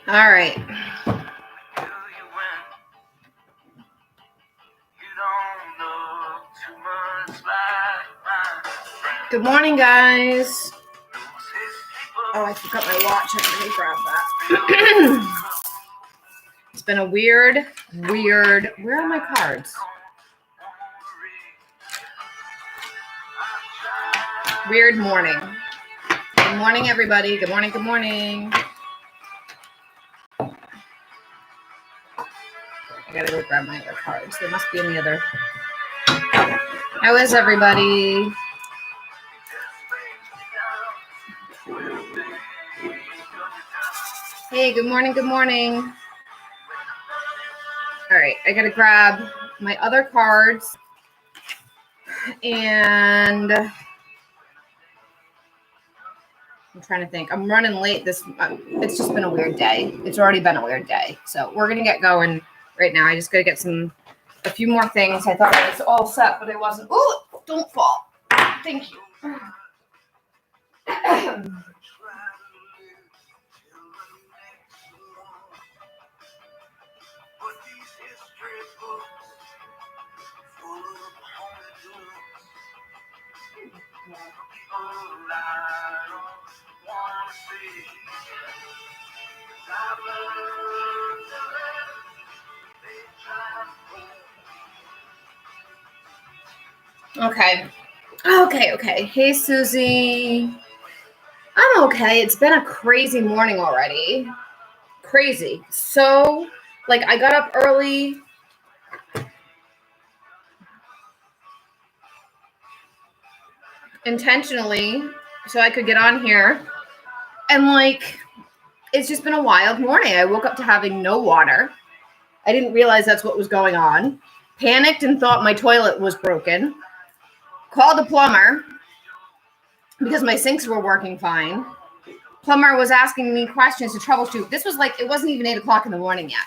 All right. Good morning, guys. Oh, I forgot my watch. I'm going to grab that. It's been a weird, where are my cards? Weird morning. Good morning, everybody. Good morning, good morning. I gotta go grab my other cards. They must be in the other. How is everybody? Hey, good morning, good morning. All right, I gotta grab my other cards. And I'm trying to think. I'm running late. It's just been a weird day. It's already been a weird day. So we're gonna get going right now. I just gotta get a few more things. I thought I was all set, but I wasn't. Oh, don't fall. Thank you. Okay. Hey, Susie. I'm okay. It's been a crazy morning already. Crazy. So, I got up early. Intentionally so I could get on here. And, it's just been a wild morning. I woke up to having no water. I didn't realize that's what was going on. Panicked and thought my toilet was broken. Called a plumber because my sinks were working fine. Plumber was asking me questions to troubleshoot. This was it wasn't even 8 o'clock in the morning yet.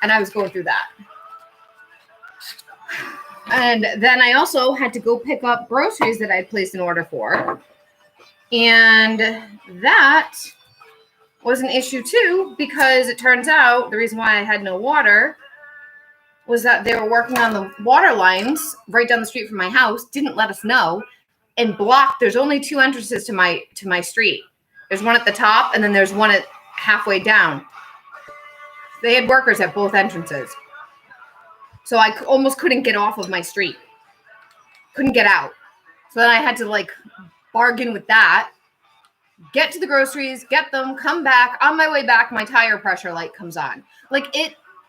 And I was going through that. And then I also had to go pick up groceries that I'd placed an order for. And that was an issue too, because it turns out the reason why I had no water was that they were working on the water lines right down the street from my house, didn't let us know, and blocked. There's only 2 entrances to my street. There's one at the top, and then there's one at halfway down. They had workers at both entrances. So I almost couldn't get off of my street. Couldn't get out. So then I had to bargain with that, get to the groceries, get them, come back. On my way back, my tire pressure light comes on.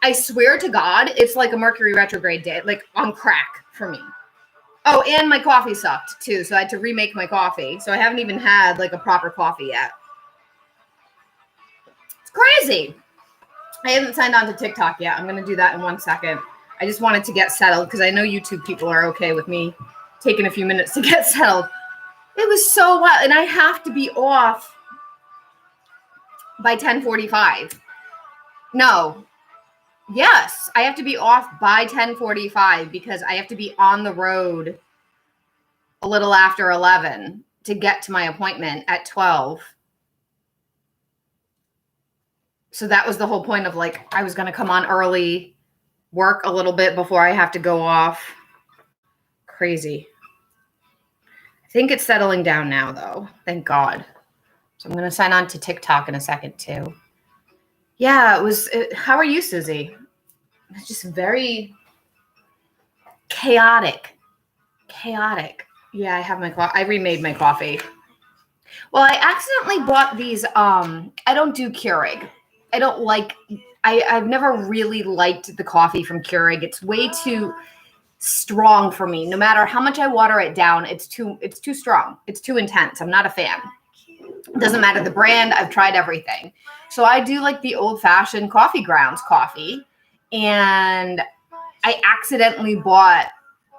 I swear to God, it's like a Mercury retrograde day, on crack for me. Oh, and my coffee sucked too, so I had to remake my coffee. So I haven't even had a proper coffee yet. It's crazy. I haven't signed on to TikTok yet. I'm going to do that in 1 second. I just wanted to get settled because I know YouTube people are okay with me taking a few minutes to get settled. It was so wild, and I have to be off by 10:45. No. Yes, I have to be off by 10:45 because I have to be on the road a little after 11 to get to my appointment at 12. So that was the whole point of I was going to come on early, work a little bit before I have to go off. Crazy. I think it's settling down now, though. Thank God. So I'm going to sign on to TikTok in a second, too. Yeah, it was. How are you, Susie? It's just very chaotic. Yeah, I have I remade my coffee. Well, I accidentally bought these. I don't do Keurig. I don't I've never really liked the coffee from Keurig. It's way too strong for me. No matter how much I water it down, it's too strong. It's too intense. I'm not a fan. It doesn't matter the brand. I've tried everything. So I do the old-fashioned coffee grounds coffee. And I accidentally bought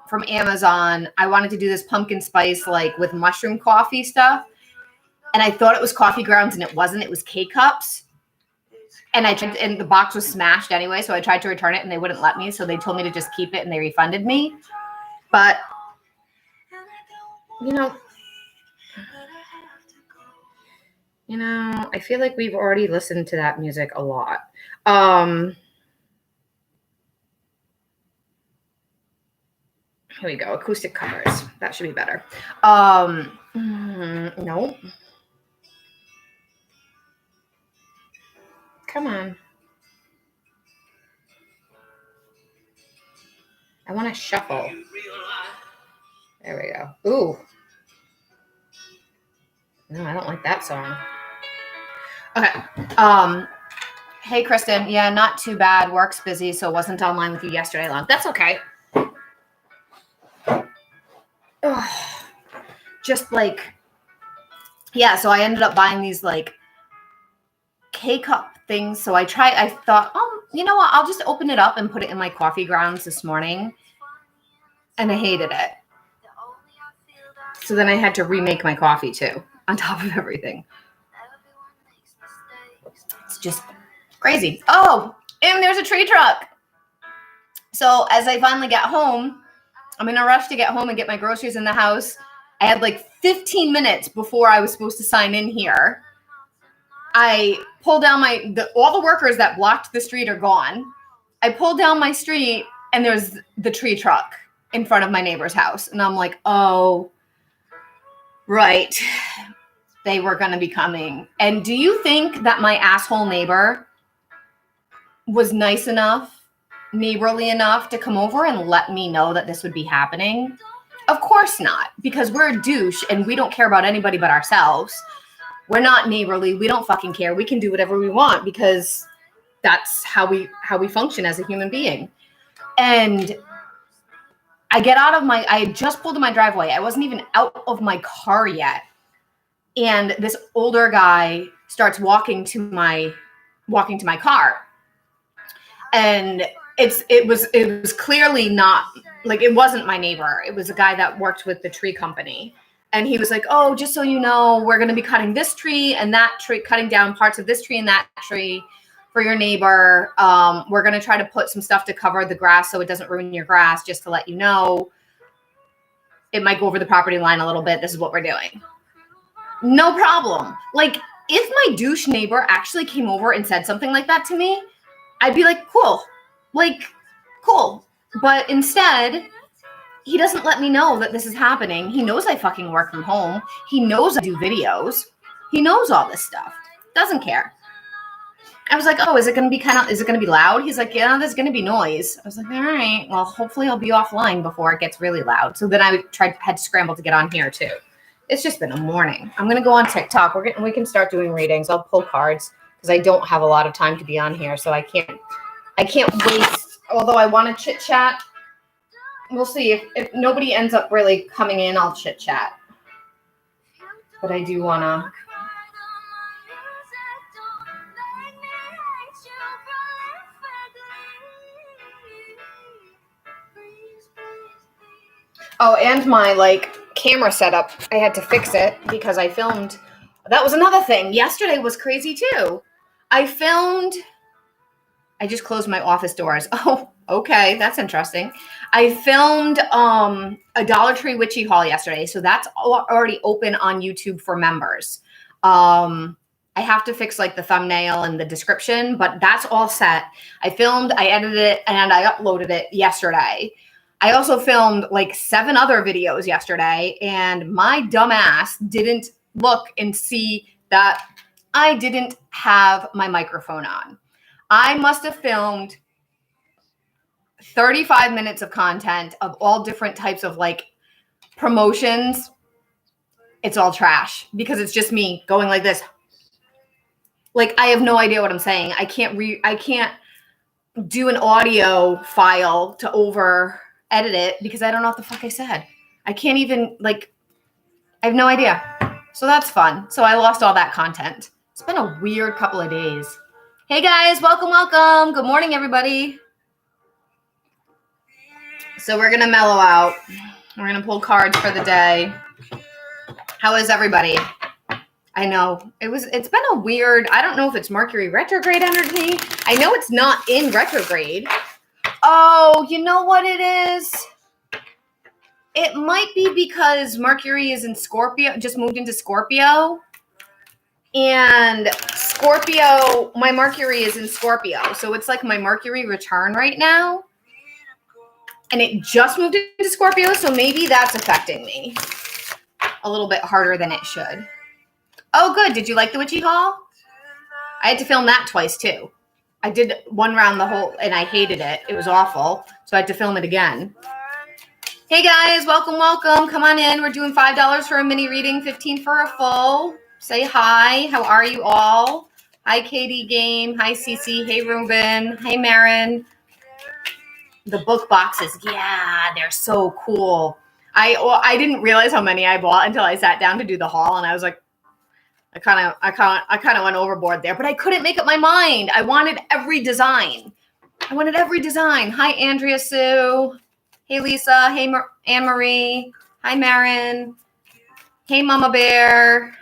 from Amazon. I wanted to do this pumpkin spice with mushroom coffee stuff. And I thought it was coffee grounds and it wasn't. It was K-Cups. And the box was smashed anyway, so I tried to return it and they wouldn't let me. So they told me to just keep it and they refunded me. But, You know, I feel like we've already listened to that music a lot. Here we go. Acoustic covers. That should be better. No. Come on. I want to shuffle. There we go. Ooh. No, I don't like that song. Okay. Hey, Kristen. Yeah, not too bad. Work's busy, so wasn't online with you yesterday long. That's okay. Ugh. Just like, yeah, so I ended up buying these like K-cup things. So I thought, oh, you know what? I'll just open it up and put it in my coffee grounds this morning. And I hated it. So then I had to remake my coffee too, on top of everything. It's just crazy. Oh, and there's a tree truck. So as I finally get home, I'm in a rush to get home and get my groceries in the house. I had like 15 minutes before I was supposed to sign in here. I pulled down all the workers that blocked the street are gone. I pulled down my street and there's the tree truck in front of my neighbor's house. And I'm like, oh, right. They were going to be coming. And do you think that my asshole neighbor was nice enough, neighborly enough to come over and let me know that this would be happening? Of course not, because we're a douche and we don't care about anybody but ourselves. We're not neighborly. We don't fucking care. We can do whatever we want because that's how we function as a human being. And I just pulled in my driveway. I wasn't even out of my car yet. And this older guy starts walking to my car. And it was clearly not, like, it wasn't my neighbor. It was a guy that worked with the tree company. And he was like, oh, just so you know, we're going to be cutting this tree and that tree, cutting down parts of this tree and that tree for your neighbor. We're going to try to put some stuff to cover the grass so it doesn't ruin your grass, just to let you know. It might go over the property line a little bit. This is what we're doing. No problem. Like, if my douche neighbor actually came over and said something like that to me, I'd be like, cool. Like, cool. But instead, he doesn't let me know that this is happening. He knows I fucking work from home. He knows I do videos. He knows all this stuff. Doesn't care. I was like, oh, is it going to be loud? He's like, yeah, there's going to be noise. I was like, all right, well, hopefully I'll be offline before it gets really loud. So then I had to scramble to get on here too. It's just been a morning. I'm going to go on TikTok. We can start doing readings. I'll pull cards because I don't have a lot of time to be on here. So I can't waste, although I want to chit chat. We'll see if nobody ends up really coming in, I'll chit chat. But I do want to. Oh, and my camera setup, I had to fix it because I filmed. That was another thing. Yesterday was crazy too. I just closed my office doors. Oh, okay. That's interesting. I filmed a Dollar Tree witchy haul yesterday. So that's already open on YouTube for members. I have to fix the thumbnail and the description, but that's all set. I filmed, I edited it, and I uploaded it yesterday. I also filmed 7 other videos yesterday, and my dumb ass didn't look and see that I didn't have my microphone on. I must have filmed 35 minutes of content of all different types of promotions. It's all trash because it's just me going like this. I have no idea what I'm saying. I can't do an audio file to over edit it because I don't know what the fuck I said. I can't even I have no idea. So that's fun. So I lost all that content. It's been a weird couple of days. Hey guys, welcome. Good morning, everybody. So we're going to mellow out. We're going to pull cards for the day. How is everybody? I know it's been a weird, I don't know if it's Mercury retrograde energy. I know it's not in retrograde. Oh, you know what it is? It might be because Mercury is in Scorpio, just moved into Scorpio. And Scorpio, my Mercury is in Scorpio. So it's like my Mercury return right now. And it just moved into Scorpio. So maybe that's affecting me a little bit harder than it should. Oh, good. Did you like the Witchy Haul? I had to film that twice too. I did one round the whole, and I hated it. It was awful. So I had to film it again. Hey guys, welcome, welcome. Come on in. We're doing $5 for a mini reading, $15 for a full. Say hi. How are you all? Hi, Katie Game. Hi, Cece. Hey, Ruben. Hey, Marin. The book boxes. Yeah, they're so cool. I didn't realize how many I bought until I sat down to do the haul, and I was like, I kind of went overboard there, but I couldn't make up my mind. I wanted every design. Hi, Andrea Sue. Hey, Lisa. Hey, Anne-Marie. Hi, Marin. Hey, Mama Bear.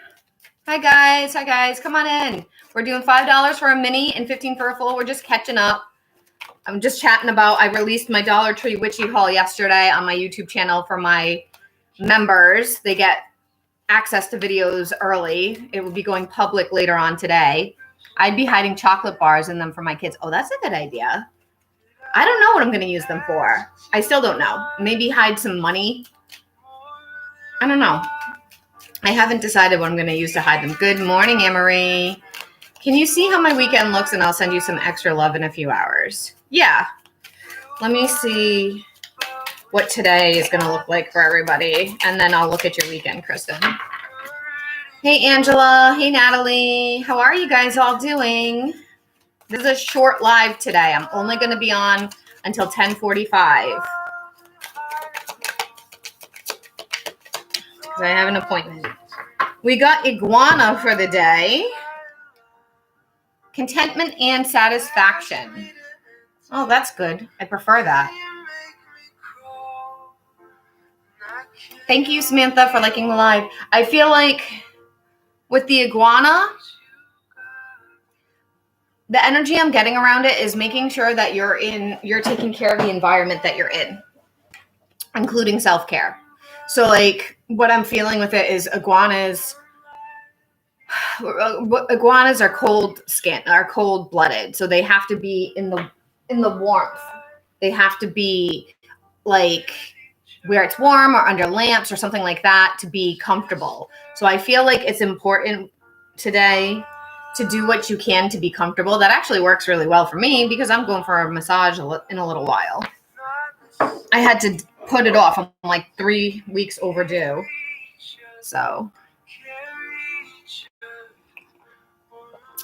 Hi, guys. Come on in. We're doing $5 for a mini and $15 for a full. We're just catching up. I'm just chatting about, I released my Dollar Tree Witchy haul yesterday on my YouTube channel for my members. They get access to videos early. It will be going public later on today. I'd be hiding chocolate bars in them for my kids. Oh, that's a good idea. I don't know what I'm going to use them for. I still don't know. Maybe hide some money. I don't know. I haven't decided what I'm going to use to hide them. Good morning, Anne-Marie. Can you see how my weekend looks? And I'll send you some extra love in a few hours. Yeah. Let me see what today is going to look like for everybody. And then I'll look at your weekend, Kristen. Hey, Angela. Hey, Natalie. How are you guys all doing? This is a short live today. I'm only going to be on until 10:45. Because I have an appointment. We got iguana for the day. Contentment and satisfaction. Oh, that's good. I prefer that. Thank you, Samantha, for liking the live. I feel like with the iguana, the energy I'm getting around it is making sure that you're taking care of the environment that you're in, including self-care. So like what I'm feeling with it is iguanas are cold-blooded. So they have to be in the warmth. They have to be like where it's warm or under lamps or something like that to be comfortable. So I feel like it's important today to do what you can to be comfortable. That actually works really well for me because I'm going for a massage in a little while. I had to put it off. I'm like 3 weeks overdue. So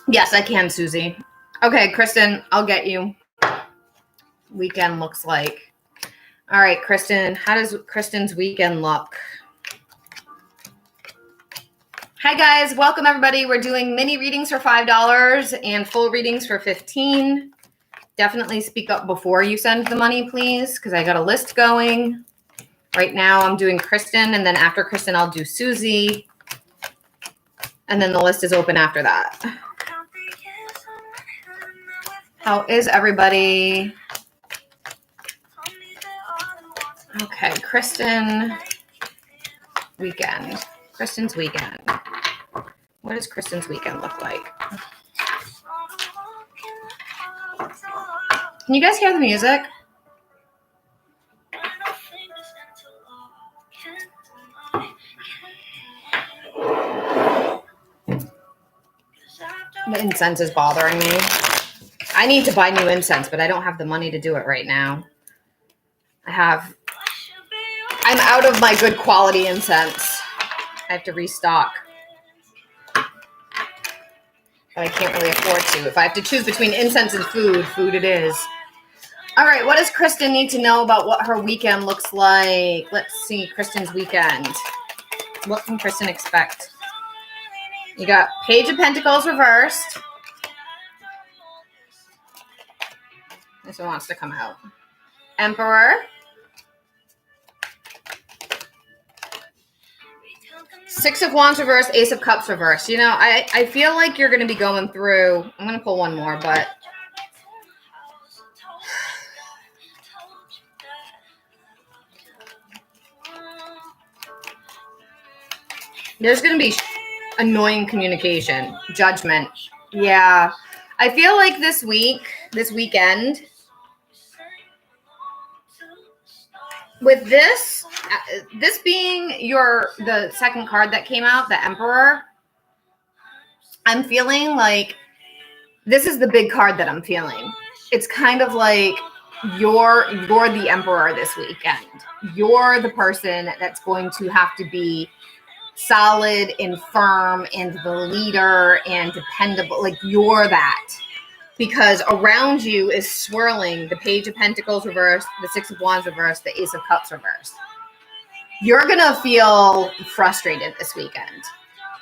yes, I can, Susie. Okay, Kristen, I'll get you. Weekend looks like. All right, Kristen, how does Kristen's weekend look? Hi, guys. Welcome, everybody. We're doing mini readings for $5 and full readings for $15. Definitely speak up before you send the money, please, because I got a list going. Right now, I'm doing Kristen, and then after Kristen, I'll do Susie. And then the list is open after that. How is everybody? Okay, Kristen's weekend. What does Kristen's weekend look like? Can you guys hear the music? The incense is bothering me. I need to buy new incense, but I don't have the money to do it right now. I'm out of my good quality incense. I have to restock. But I can't really afford to. If I have to choose between incense and food it is. All right, what does Kristen need to know about what her weekend looks like? Let's see, Kristen's weekend. What can Kristen expect? You got Page of Pentacles reversed. This one wants to come out. Emperor. Six of Wands reversed, Ace of Cups reversed. You know, I feel like you're going to be going through. I'm going to pull one more, but there's going to be Annoying communication. Judgment. Yeah. I feel like this weekend, with this being the second card that came out, the Emperor, I'm feeling like this is the big card that I'm feeling. It's kind of like you're the Emperor this weekend. You're the person that's going to have to be solid and firm and the leader and dependable. Like you're that. Because around you is swirling the Page of Pentacles reversed, the Six of Wands reversed, the Ace of Cups reversed. You're going to feel frustrated this weekend.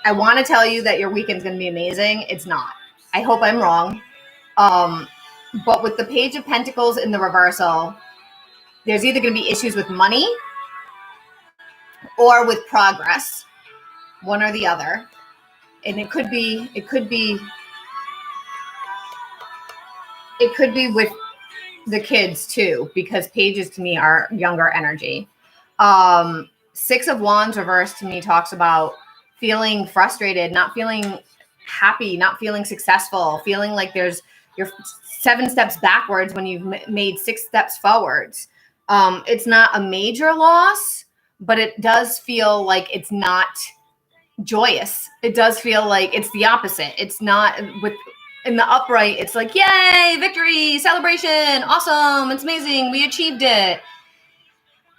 I want to tell you that your weekend's going to be amazing. It's not. I hope I'm wrong. But with the Page of Pentacles in the reversal, there's either going to be issues with money or with progress, one or the other. And it could be with the kids too, because pages to me are younger energy. Six of Wands reversed to me talks about feeling frustrated, not feeling happy, not feeling successful, feeling like you're 7 steps backwards when you've made 6 steps forwards. It's not a major loss, but it does feel like it's not joyous. It does feel like it's the opposite. It's not in the upright. It's like, yay, victory, celebration, awesome, it's amazing, we achieved it.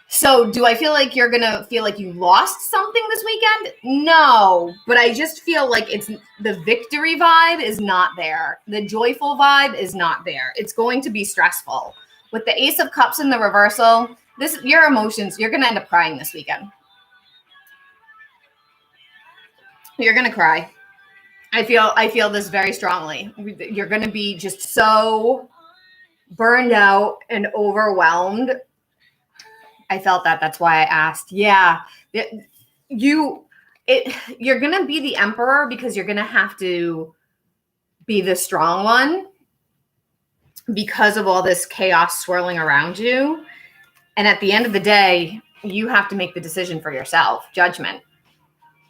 So do I feel like you're going to feel like you lost something this weekend? No, but I just feel like it's the victory vibe is not there. The joyful vibe is not there. It's going to be stressful. With the Ace of Cups in the reversal, your emotions, you're going to end up crying this weekend. You're going to cry. I feel this very strongly. You're going to be just so burned out and overwhelmed. I felt that. That's why I asked. Yeah, you're going to be the Emperor because you're going to have to be the strong one because of all this chaos swirling around you. And at the end of the day, you have to make the decision for yourself. Judgment.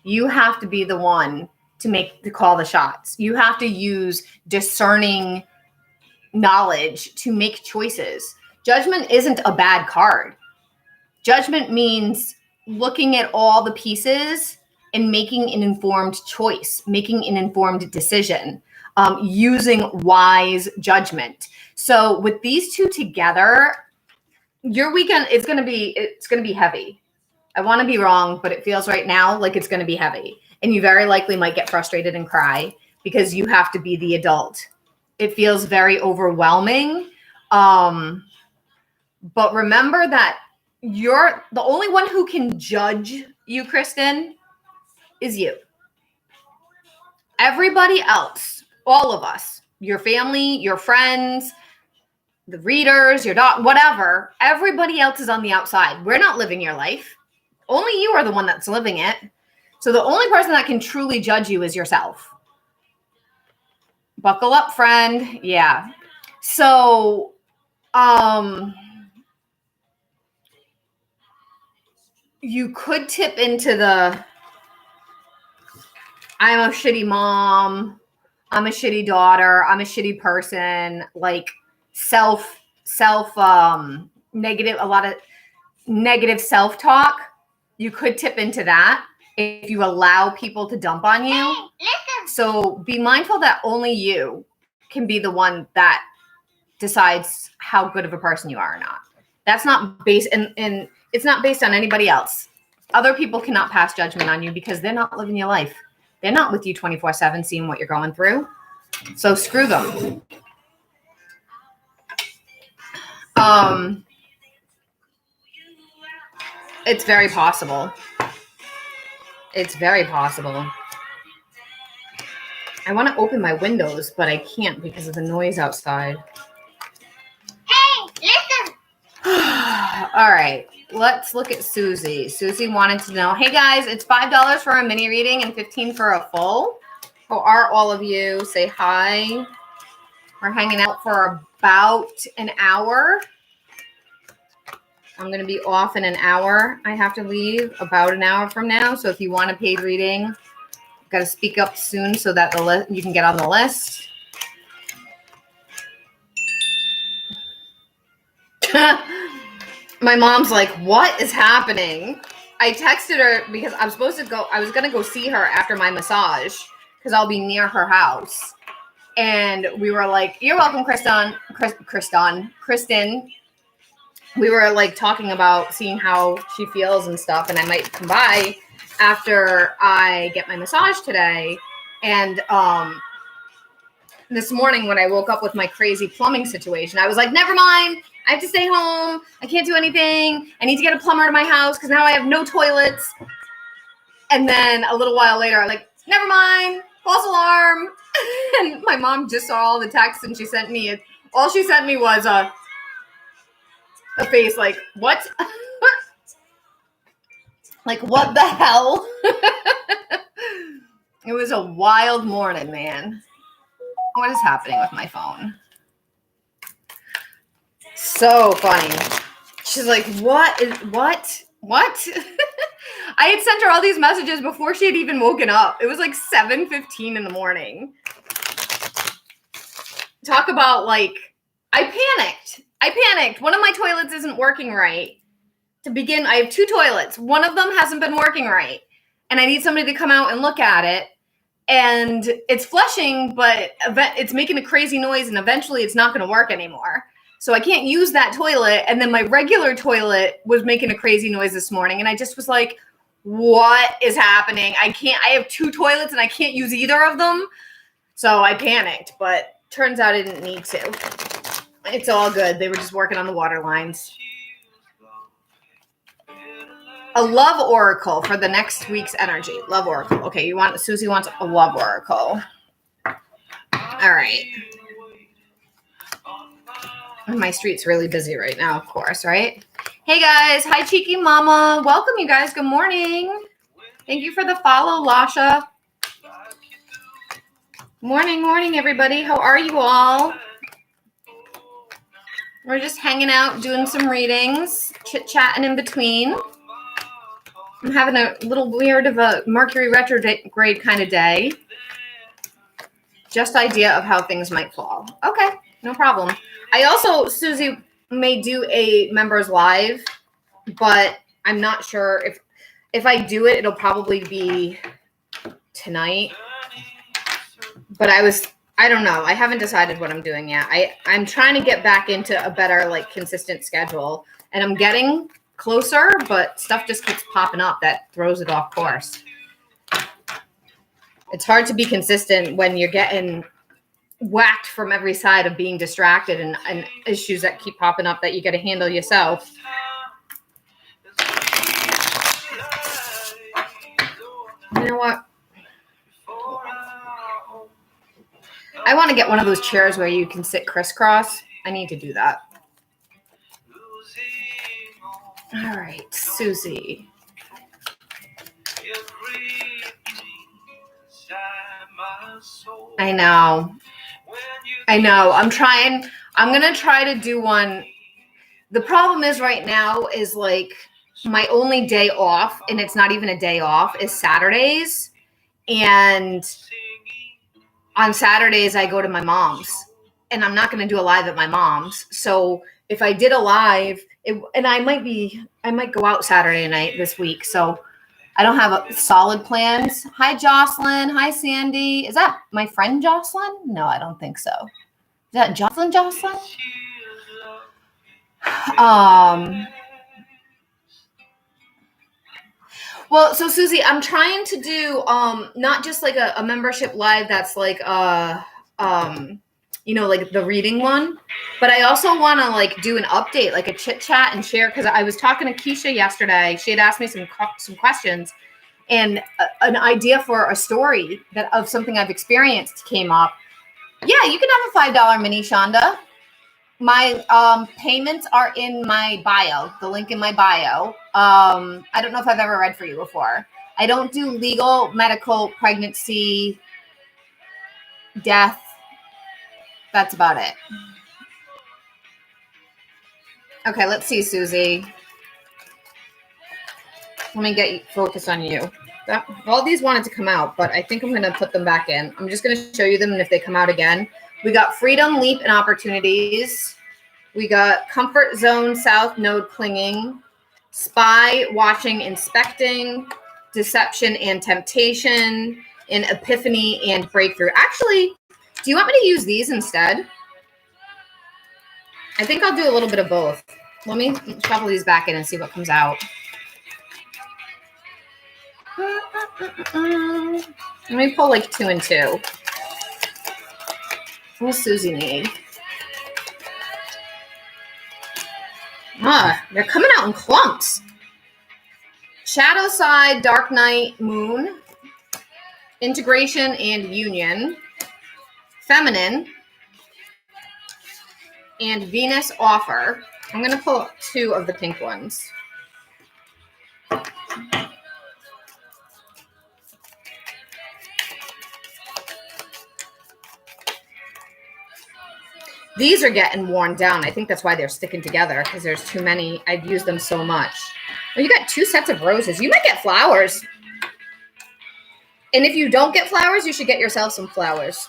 You have to be the one to call the shots. You have to use discerning knowledge to make choices. Judgment isn't a bad card. Judgment means looking at all the pieces and making an informed choice, making an informed decision, using wise judgment. So with these two together, your weekend it's going to be heavy. I want to be wrong, but it feels right now like it's going to be heavy. And you very likely might get frustrated and cry because you have to be the adult. It feels very overwhelming. But remember that you're the only one who can judge you, Kristen, is you. Everybody else, all of us, your family, your friends, the readers, your dog, whatever, everybody else is on the outside. We're not living your life. Only you are the one that's living it. So the only person that can truly judge you is yourself. Buckle up, friend. Yeah. So, you could tip into I'm a shitty mom, I'm a shitty daughter, I'm a shitty person, like self negative, a lot of negative self-talk. You could tip into that if you allow people to dump on you. So be mindful that only you can be the one that decides how good of a person you are or not. That's not based, and it's not based on anybody else. Other people cannot pass judgment on you because they're not living your life. They're not with you 24/7 seeing what you're going through. So screw them. It's very possible. It's very possible. I want to open my windows, but I can't because of the noise outside. Hey, listen. All right. Let's look at Susie. Susie wanted to know, hey guys, it's $5 for a mini reading and $15 for a full. How are all of you? Say hi. We're hanging out for about an hour. I'm going to be off in an hour. I have to leave about an hour from now. So if you want a paid reading, got to speak up soon so that you can get on the list. My mom's like, what is happening? I texted her because I was going to go see her after my massage because I'll be near her house. And we were like, you're welcome, Kristen. We were like talking about seeing how she feels and stuff. And I might come by after I get my massage today. And this morning when I woke up with my crazy plumbing situation, I was like, never mind. I have to stay home. I can't do anything. I need to get a plumber to my house because now I have no toilets. And then a little while later, I'm like, never mind. False alarm. And my mom just saw all the texts and she sent me all she sent me was a face like, what? Like, what the hell? It was a wild morning, man. What is happening with my phone? So funny. She's like, what? I had sent her all these messages before she had even woken up. It was like 7:15 in the morning. Talk about like, I panicked. One of my toilets isn't working right. To begin, I have 2 toilets. One of them hasn't been working right. And I need somebody to come out and look at it. And it's flushing, but it's making a crazy noise. And eventually it's not going to work anymore. So I can't use that toilet. And then my regular toilet was making a crazy noise this morning. And I just was like, what is happening? I have 2 toilets and I can't use either of them. So I panicked, but turns out I didn't need to. It's all good. They were just working on the water lines. A love oracle for the next week's energy. Love oracle. Okay, Susie wants a love oracle. All right. My street's really busy right now, of course, right? Hey guys, hi Cheeky Mama. Welcome you guys. Good morning. Thank you for the follow, Lasha. Morning, everybody. How are you all? We're just hanging out, doing some readings, chit-chatting in between. I'm having a little weird of a Mercury retrograde kind of day. Just idea of how things might fall. Okay, no problem. I also, Susie, may do a members live, but I'm not sure if I do it, it'll probably be tonight. But I don't know. I haven't decided what I'm doing yet. I'm trying to get back into a better, like, consistent schedule, and I'm getting closer, but stuff just keeps popping up that throws it off course. It's hard to be consistent when you're getting whacked from every side of being distracted and issues that keep popping up that you got to handle yourself. You know what? I want to get one of those chairs where you can sit crisscross. I need to do that. All right, Susie. I know. I'm going to try to do one. The problem is right now is like my only day off, and it's not even a day off, is Saturdays. And on Saturdays, I go to my mom's, and I'm not going to do a live at my mom's. So if I did a live, and I might go out Saturday night this week. So I don't have solid plans. Hi, Jocelyn. Hi, Sandy. Is that my friend Jocelyn? No, I don't think so. Is that Jocelyn? Well, so Susie, I'm trying to do not just like a membership live that's like like the reading one, but I also want to like do an update, like a chit chat and share, because I was talking to Keisha yesterday. She had asked me some questions, and an idea for a story of something I've experienced came up. Yeah, you can have a $5 mini, Shonda. My payments are in my bio, the link in my bio. I don't know if I've ever read for you before. I don't do legal, medical, pregnancy, death. That's about it. Okay, let's see, Susie. Let me get you focused on you. All these wanted to come out, but I think I'm going to put them back in. I'm just going to show you them, and if they come out again. We got Freedom, Leap, and Opportunities. We got Comfort Zone, South Node, Clinging. Spy, Watching, Inspecting. Deception and Temptation. And Epiphany and Breakthrough. Actually, do you want me to use these instead? I think I'll do a little bit of both. Let me shuffle these back in and see what comes out. Let me pull like 2 and 2. What does Susie need? They're coming out in clumps. Shadow Side, Dark Night, Moon. Integration and Union. Feminine. And Venus Offer. I'm going to pull 2 of the pink ones. These are getting worn down. I think that's why they're sticking together, because there's too many. I've used them so much. Well, you got 2 sets of roses. You might get flowers. And if you don't get flowers, you should get yourself some flowers.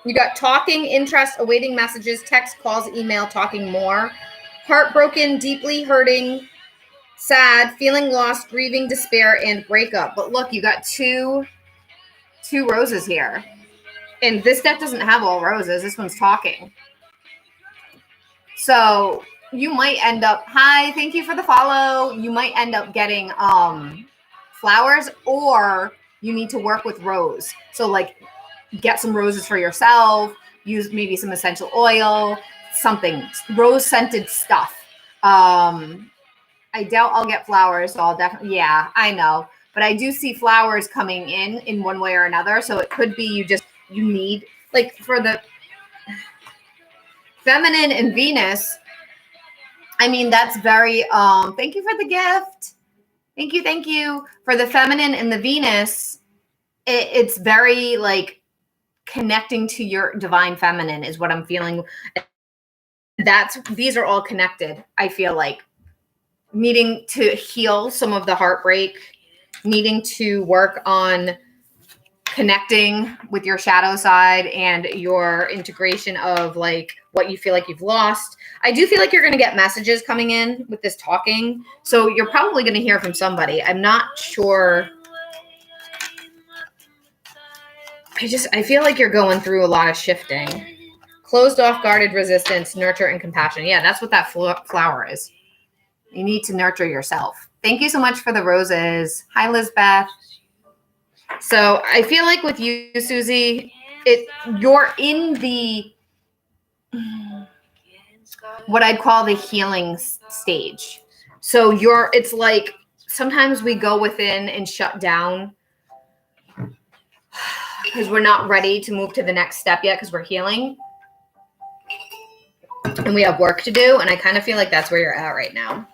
You got talking, interest, awaiting messages, text, calls, email, talking more. Heartbroken, deeply hurting, sad, feeling lost, grieving, despair, and breakup. But look, you got two roses here. And this deck doesn't have all roses. This one's talking. So you might end up, hi, thank you for the follow. You might end up getting flowers, or you need to work with rose. So like get some roses for yourself, use maybe some essential oil, something, rose scented stuff. I doubt I'll get flowers, so I'll definitely, yeah, I know. But I do see flowers coming in one way or another. So it could be you need, like for the feminine and Venus, I mean, that's very, thank you for the gift. Thank you. For the feminine and the Venus, it's very like connecting to your divine feminine is what I'm feeling. These are all connected. I feel like needing to heal some of the heartbreak, needing to work on connecting with your shadow side and your integration of like what you feel like you've lost. I do feel like you're going to get messages coming in with this talking. So you're probably going to hear from somebody. I'm not sure. I feel like you're going through a lot of shifting. Closed off, guarded, resistance, nurture, and compassion. Yeah, that's what that flower is. You need to nurture yourself. Thank you so much for the roses. Hi, Lizbeth. So I feel like with you, Susie, you're in the, what I'd call the healing stage. So it's like sometimes we go within and shut down because we're not ready to move to the next step yet because we're healing. And we have work to do. And I kind of feel like that's where you're at right now.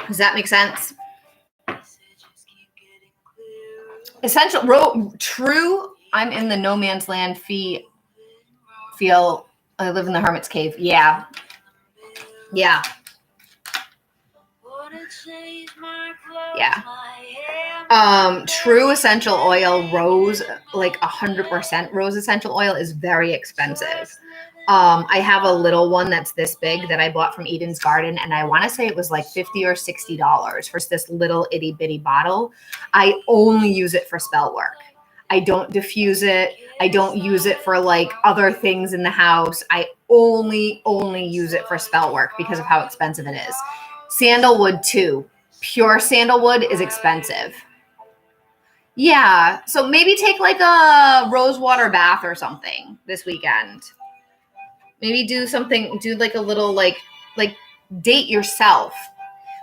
Does that make sense? Essential, true. I'm in the no man's land feel. I live in the hermit's cave. Yeah. Yeah. True essential oil, rose, like 100% rose essential oil is very expensive. I have a little one that's this big that I bought from Eden's Garden, and I want to say it was like $50 or $60 for this little itty bitty bottle. I only use it for spell work. I don't diffuse it. I don't use it for like other things in the house. I only use it for spell work because of how expensive it is. Sandalwood too. Pure sandalwood is expensive. Yeah. So maybe take like a rose water bath or something this weekend. Maybe do like a little like date yourself.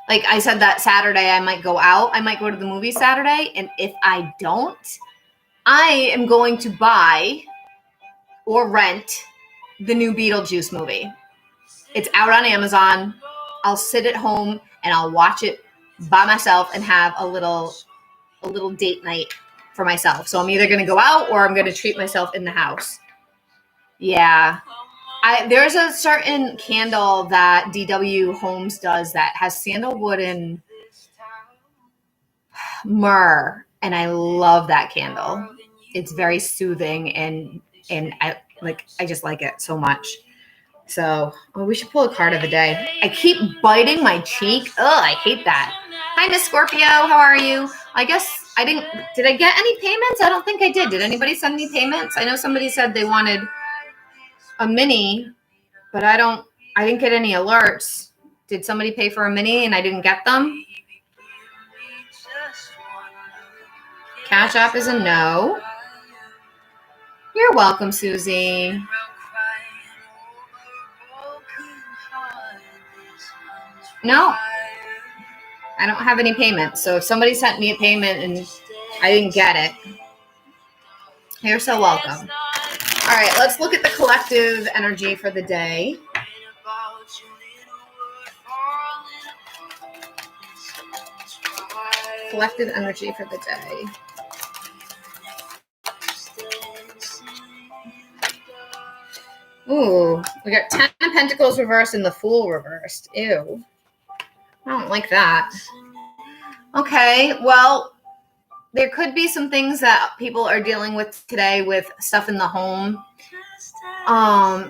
Like I said that Saturday I might go out. I might go to the movie Saturday. And if I don't, I am going to buy or rent the new Beetlejuice movie. It's out on Amazon. I'll sit at home and I'll watch it by myself and have a little date night for myself. So I'm either going to go out or I'm going to treat myself in the house. Yeah. There's a certain candle that DW Homes does that has sandalwood and myrrh, and I love that candle. It's very soothing, and I just like it so much. So we should pull a card of the day. I keep biting my cheek. Ugh, I hate that. Hi, Miss Scorpio. How are you? I guess I didn't. Did I get any payments? I don't think I did. Did anybody send me payments? I know somebody said they wanted a mini, but I didn't get any alerts. Did somebody pay for a mini and I didn't get them? Cash App is a no. You're welcome, Susie. No, I don't have any payments. So if somebody sent me a payment and I didn't get it, you're so welcome. All right, let's look at the collective energy for the day. Collective energy for the day. Ooh, we got 10 of Pentacles reversed and the Fool reversed. Ew. I don't like that. Okay, well, there could be some things that people are dealing with today with stuff in the home,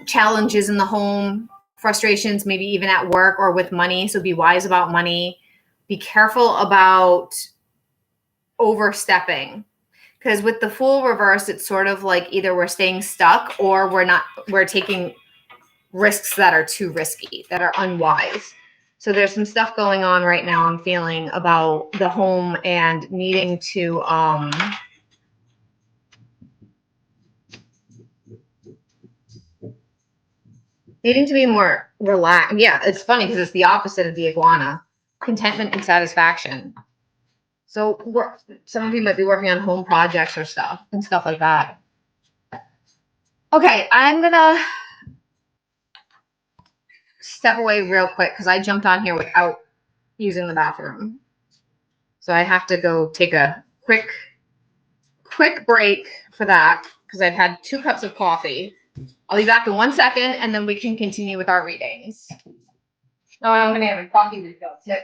challenges in the home, frustrations maybe even at work or with money. So be wise about money. Be careful about overstepping. Because with the Fool reverse, it's sort of like either we're staying stuck or we're taking risks that are too risky, that are unwise. So there's some stuff going on right now I'm feeling about the home and needing to be more relaxed. Yeah, it's funny because it's the opposite of the iguana. Contentment and satisfaction. So some of you might be working on home projects or stuff like that. Okay, I'm gonna step away real quick because I jumped on here without using the bathroom. So I have to go take a quick break for that because I've had 2 cups of coffee. I'll be back in 1 second and then we can continue with our readings. Oh, I'm going to have a coffee refill too.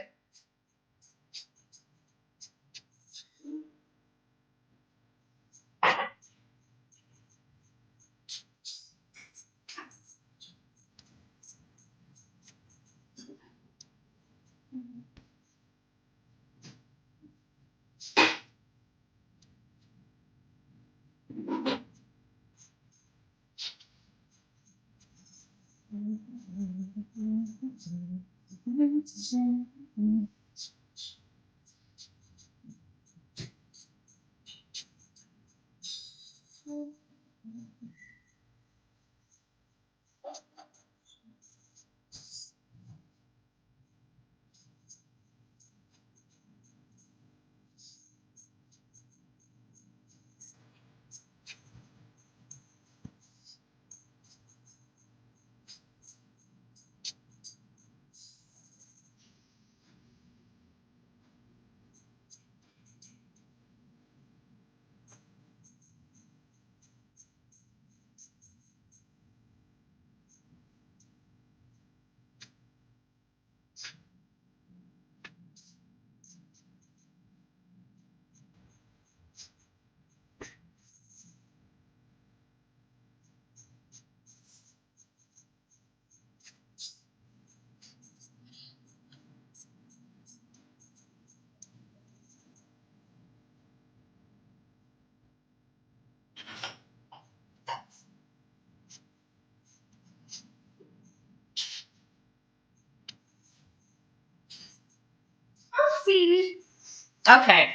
Okay.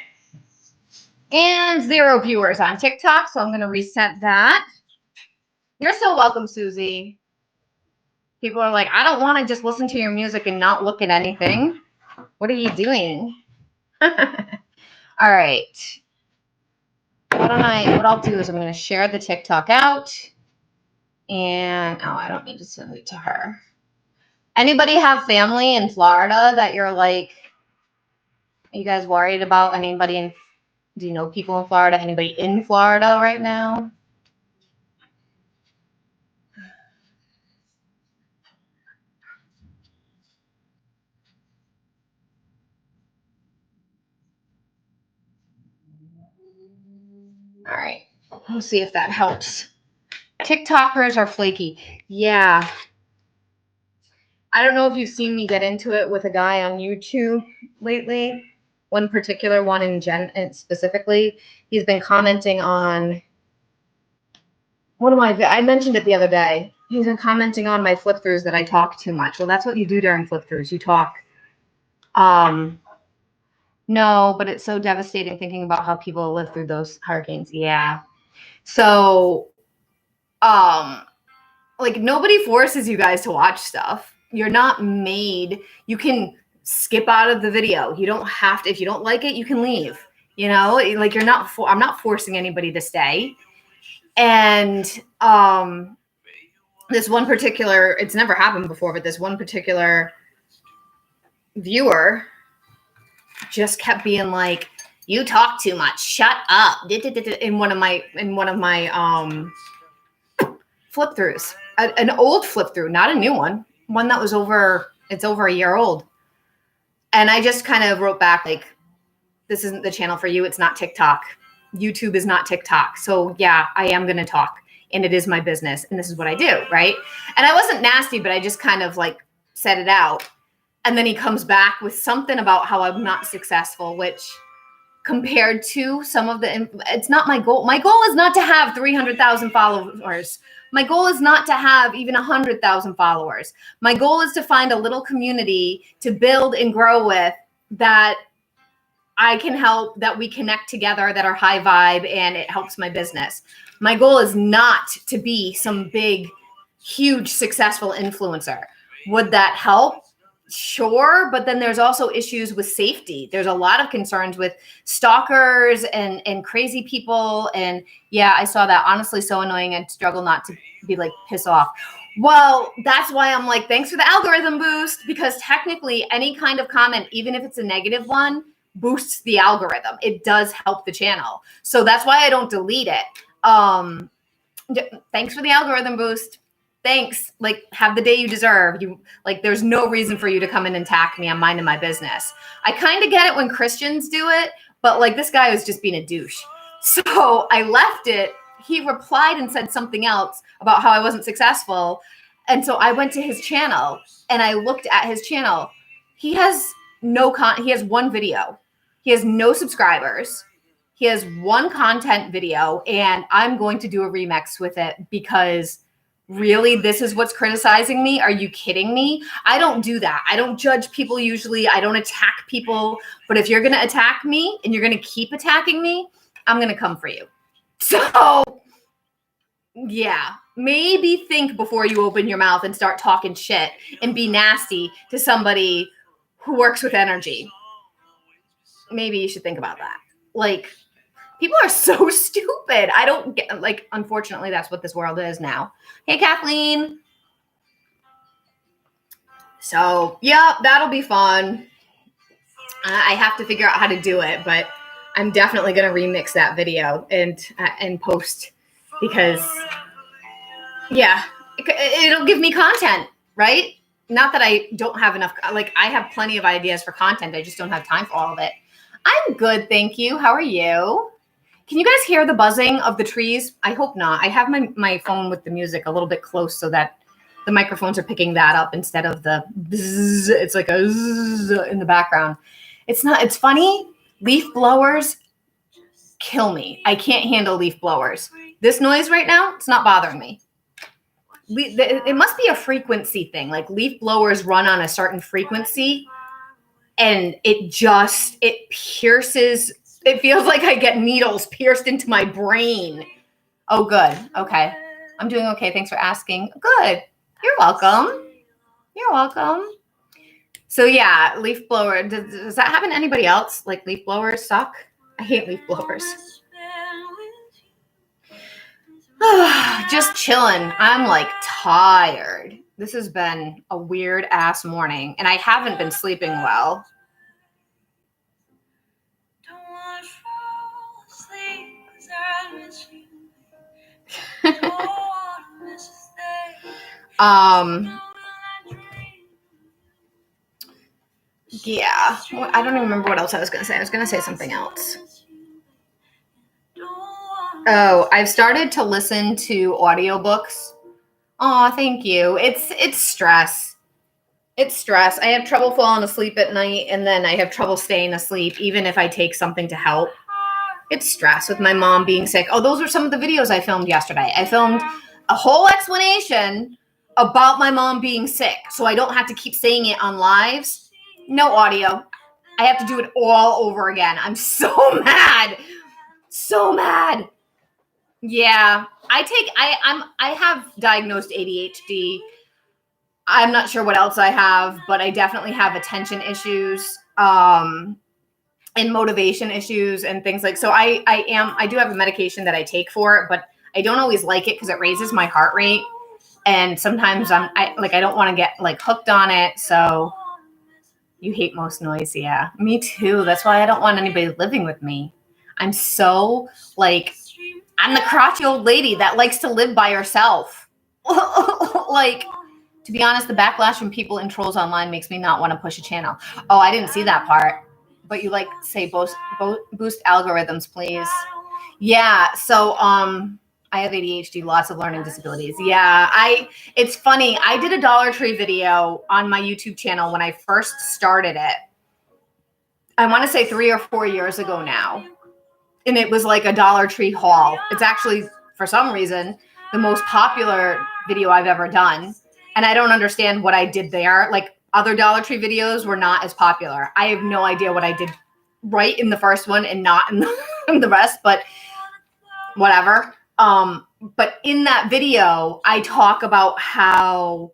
And 0 viewers on TikTok, so I'm going to reset that. You're so welcome, Susie. People are like, I don't want to just listen to your music and not look at anything. What are you doing? All right. What I'll do is I'm going to share the TikTok out. And, I don't need to send it to her. Anybody have family in Florida that you're like, are you guys worried about anybody do you know people in Florida? Anybody in Florida right now? We'll see if that helps. TikTokers are flaky. Yeah. I don't know if you've seen me get into it with a guy on YouTube lately. One particular one specifically. He's been commenting on one of I mentioned it the other day. He's been commenting on my flip throughs that I talk too much. Well, that's what you do during flip throughs. You talk. No, but it's so devastating thinking about how people live through those hurricanes. Yeah. So, like nobody forces you guys to watch stuff. You're not made. You can skip out of the video. You don't have to. If you don't like it, you can leave. You know, like you're not. I'm not forcing anybody to stay. And this one particular, it's never happened before, but this one particular viewer just kept being like, "You talk too much. Shut up." In one of my flip throughs, an old flip through, not a new one that was over a year old. And I just kind of wrote back like, "This isn't the channel for you. It's not TikTok. YouTube is not TikTok. So yeah, I am going to talk, and it is my business, and this is what I do." Right. And I wasn't nasty, but I just kind of like said it out. And then he comes back with something about how I'm not successful, which compared to some of it's not my goal. My goal is not to have 300,000 followers. My goal is not to have even 100,000 followers. My goal is to find a little community to build and grow with that I can help, that we connect together, that are high vibe, and it helps my business. My goal is not to be some big, huge, successful influencer. Would that help? Sure. But then there's also issues with safety. There's a lot of concerns with stalkers and crazy people. And yeah, I saw that. Honestly, so annoying. I'd struggle not to be like piss off. Well, that's why I'm like, thanks for the algorithm boost, because technically any kind of comment, even if it's a negative one, boosts the algorithm. It does help the channel. So that's why I don't delete it. Thanks for the algorithm boost. Thanks. Like, have the day you deserve. You like, there's no reason for you to come in and attack me. I'm minding my business. I kind of get it when Christians do it, but like this guy was just being a douche. So I left it. He replied and said something else about how I wasn't successful. And so I went to his channel and I looked at his channel. He has he has one video. He has no subscribers. He has one content video, and I'm going to do a remix with it because really, this is what's criticizing me? Are you kidding me? I don't do that. I don't judge people usually. I don't attack people. But if you're going to attack me and you're going to keep attacking me, I'm going to come for you. So, yeah, maybe think before you open your mouth and start talking shit and be nasty to somebody who works with energy. Maybe you should think about that. Like, people are so stupid. I don't get, like, unfortunately, that's what this world is now. Hey, Kathleen. So, yeah, that'll be fun. I have to figure out how to do it, but I'm definitely going to remix that video and post because, yeah, it'll give me content, right? Not that I don't have enough. Like, I have plenty of ideas for content. I just don't have time for all of it. I'm good, thank you. How are you? Can you guys hear the buzzing of the trees? I hope not. I have my phone with the music a little bit close so that the microphones are picking that up instead of the bzzz. It's like a zzz in the background. It's funny. Leaf blowers kill me. I can't handle leaf blowers. This noise right now, it's not bothering me. It must be a frequency thing. Like leaf blowers run on a certain frequency and it pierces. It feels like I get needles pierced into my brain. Oh, good. Okay. I'm doing okay. Thanks for asking. Good. You're welcome. You're welcome. So yeah, leaf blower. Does that happen to anybody else? Like leaf blowers suck? I hate leaf blowers. Just chilling. I'm like tired. This has been a weird ass morning and I haven't been sleeping well. Yeah, I don't even remember what else I was going to say. I was going to say something else. Oh, I've started to listen to audiobooks. Oh, thank you. It's stress. It's stress. I have trouble falling asleep at night, and then I have trouble staying asleep, even if I take something to help. It's stress with my mom being sick. Oh, those were some of the videos I filmed yesterday. I filmed a whole explanation about my mom being sick, so I don't have to keep saying it on lives. No audio. I have to do it all over again. I'm so mad. So mad. Yeah. I have diagnosed ADHD. I'm not sure what else I have, but I definitely have attention issues, and motivation issues and things like, so I do have a medication that I take for it, but I don't always like it because it raises my heart rate. And sometimes I don't want to get like hooked on it. So you hate most noise. Yeah, me too. That's why I don't want anybody living with me. I'm so like, I'm the crotchety old lady that likes to live by herself. Like, to be honest, the backlash from people and trolls online makes me not want to push a channel. Oh, I didn't see that part. But you like say boost algorithms, please. Yeah. So I have ADHD, lots of learning disabilities. Yeah. It's funny. I did a Dollar Tree video on my YouTube channel when I first started it. I want to say 3 or 4 years ago now. And it was like a Dollar Tree haul. It's actually, for some reason, the most popular video I've ever done. And I don't understand what I did there. Like, other Dollar Tree videos were not as popular. I have no idea what I did right in the first one and not in the rest, but whatever. But in that video, I talk about how,